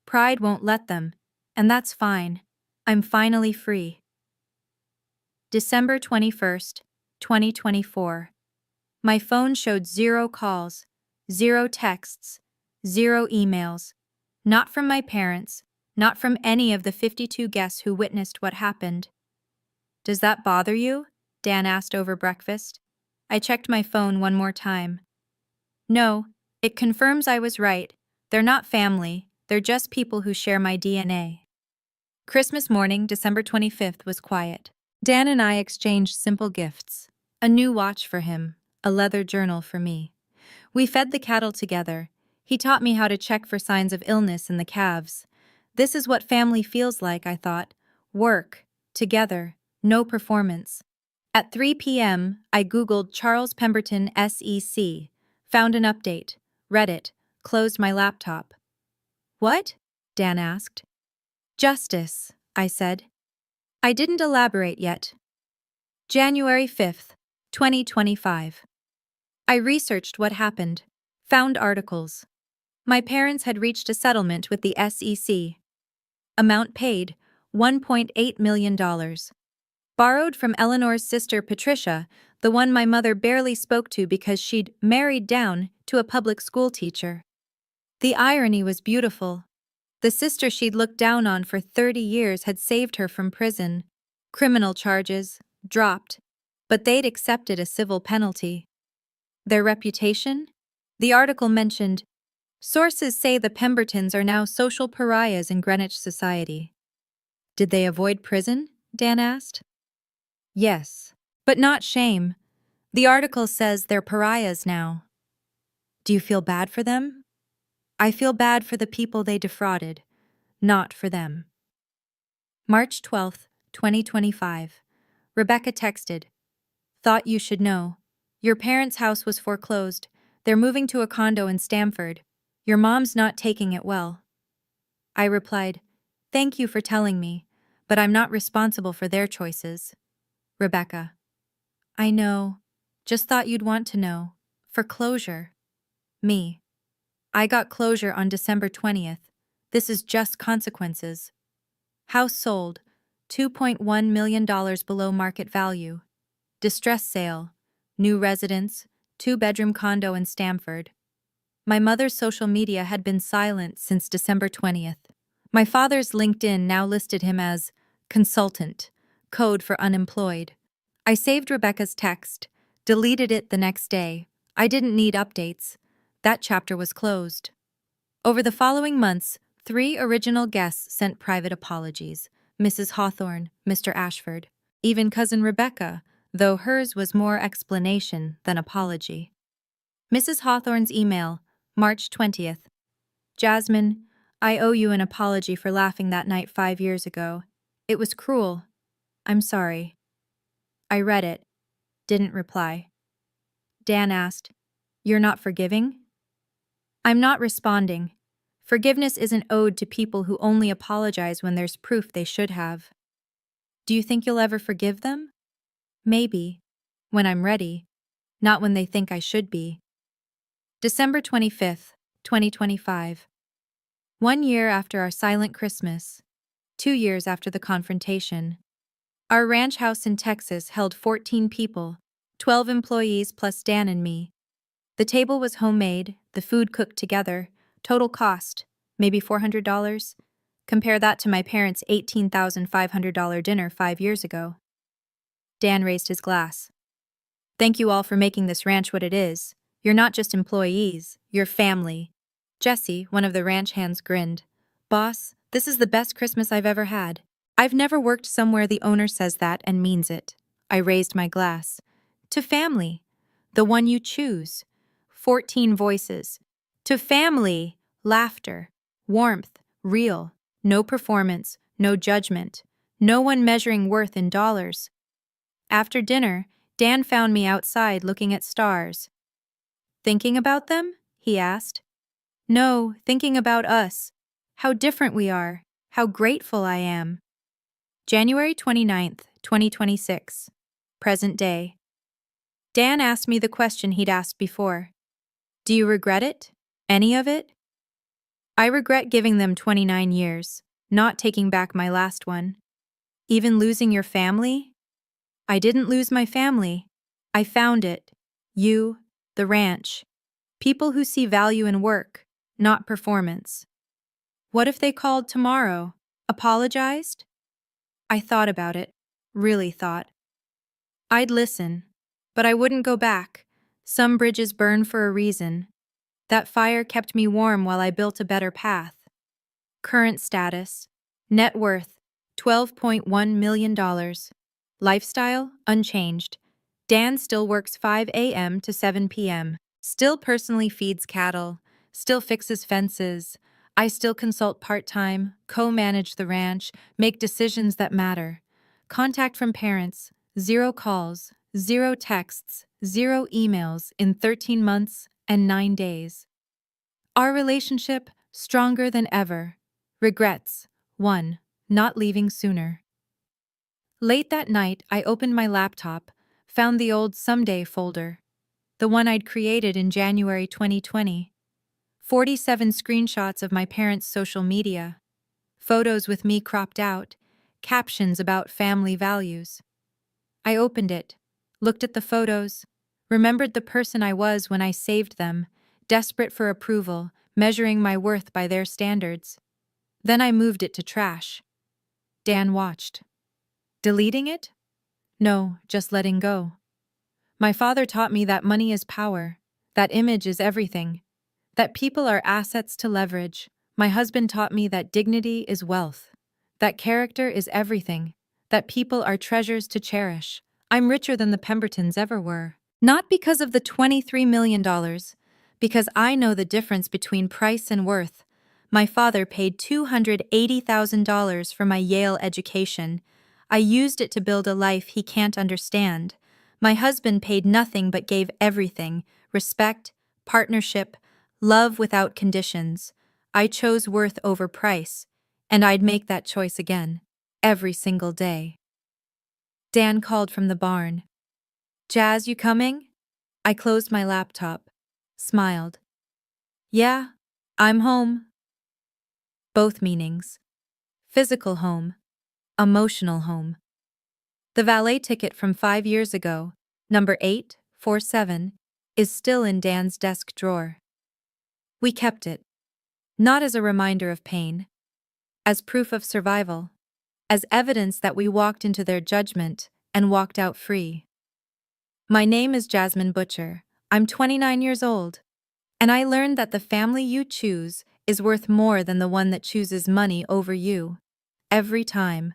Pride won't let them, and that's fine. I'm finally free. December 21st, 2024. My phone showed 0 calls, 0 texts, 0 emails. Not from my parents, not from any of the 52 guests who witnessed what happened. Does that bother you? Dan asked over breakfast. I checked my phone one more time. No, it confirms I was right. They're not family, they're just people who share my DNA. Christmas morning, December 25th, was quiet. Dan and I exchanged simple gifts. A new watch for him, a leather journal for me. We fed the cattle together. He taught me how to check for signs of illness in the calves. This is what family feels like, I thought. Work. Together. No performance. At 3 p.m., I Googled Charles Pemberton SEC, found an update, read it, closed my laptop. What? Dan asked. Justice, I said. I didn't elaborate yet. January 5th, 2025. I researched what happened, found articles. My parents had reached a settlement with the SEC. Amount paid, $1.8 million. Borrowed from Eleanor's sister Patricia, the one my mother barely spoke to because she'd married down to a public school teacher. The irony was beautiful. The sister she'd looked down on for 30 years had saved her from prison. Criminal charges, dropped, but they'd accepted a civil penalty. Their reputation? The article mentioned, sources say the Pembertons are now social pariahs in Greenwich society. Did they avoid prison? Dan asked. Yes, but not shame. The article says they're pariahs now. Do you feel bad for them? I feel bad for the people they defrauded, not for them. March 12th, 2025. Rebecca texted. Thought you should know. Your parents' house was foreclosed. They're moving to a condo in Stamford. Your mom's not taking it well. I replied, thank you for telling me, but I'm not responsible for their choices. Rebecca. I know. Just thought you'd want to know. For closure. Me. I got closure on December 20th. This is just consequences. House sold. $2.1 million below market value. Distress sale. New residence. 2-bedroom condo in Stamford. My mother's social media had been silent since December 20th. My father's LinkedIn now listed him as consultant, code for unemployed. I saved Rebecca's text, deleted it the next day. I didn't need updates. That chapter was closed. Over the following months, 3 original guests sent private apologies. Mrs. Hawthorne, Mr. Ashford, even cousin Rebecca, though hers was more explanation than apology. Mrs. Hawthorne's email, March 20th. Jasmine, I owe you an apology for laughing that night 5 years ago. It was cruel. I'm sorry. I read it. Didn't reply. Dan asked, You're not forgiving? I'm not responding. Forgiveness isn't owed to people who only apologize when there's proof they should have. Do you think you'll ever forgive them? Maybe. When I'm ready. Not when they think I should be. December 25th, 2025. 1 year after our silent Christmas. 2 years after the confrontation. Our ranch house in Texas held 14 people, 12 employees plus Dan and me. The table was homemade, the food cooked together. Total cost, maybe $400. Compare that to my parents' $18,500 dinner 5 years ago. Dan raised his glass. Thank you all for making this ranch what it is. You're not just employees, you're family. Jesse, one of the ranch hands, grinned. Boss, this is the best Christmas I've ever had. I've never worked somewhere the owner says that and means it. I raised my glass. To family. The one you choose. 14 voices. To family. Laughter. Warmth. Real. No performance. No judgment. No one measuring worth in dollars. After dinner, Dan found me outside looking at stars. Thinking about them? He asked. No, thinking about us. How different we are. How grateful I am. January 29th, 2026. Present day. Dan asked me the question he'd asked before. Do you regret it? Any of it? I regret giving them 29 years, not taking back my last one. Even losing your family? I didn't lose my family. I found it. You, the ranch. People who see value in work, not performance. What if they called tomorrow? Apologized? I thought about it. Really thought. I'd listen. But I wouldn't go back. Some bridges burn for a reason. That fire kept me warm while I built a better path. Current status. Net worth, $12.1 million. Lifestyle, unchanged. Dan still works 5 a.m. to 7 p.m. Still personally feeds cattle. still fixes fences. I still consult part-time, co-manage the ranch, make decisions that matter. Contact from parents, 0 calls, 0 texts, 0 emails in 13 months and 9 days. Our relationship, stronger than ever. Regrets. 1. Not leaving sooner. Late that night, I opened my laptop, found the old Someday folder, the one I'd created in January 2020. 47 screenshots of my parents' social media, photos with me cropped out, captions about family values. I opened it, looked at the photos, remembered the person I was when I saved them, desperate for approval, measuring my worth by their standards. Then I moved it to trash. Dan watched. Deleting it? No, just letting go. My father taught me that money is power, that image is everything, that people are assets to leverage. My husband taught me that dignity is wealth, that character is everything, that people are treasures to cherish. I'm richer than the Pembertons ever were. Not because of the $23 million, because I know the difference between price and worth. My father paid $280,000 for my Yale education. I used it to build a life he can't understand. My husband paid nothing but gave everything: respect, partnership, love without conditions. I chose worth over price, and I'd make that choice again, every single day. Dan called from the barn. Jazz, you coming? I closed my laptop, smiled. Yeah, I'm home. Both meanings. Physical home, emotional home. The valet ticket from 5 years ago, number 847, is still in Dan's desk drawer. We kept it, not as a reminder of pain, as proof of survival, as evidence that we walked into their judgment and walked out free. My name is Jasmine Butcher. I'm 29 years old, and I learned that the family you choose is worth more than the one that chooses money over you. Every time.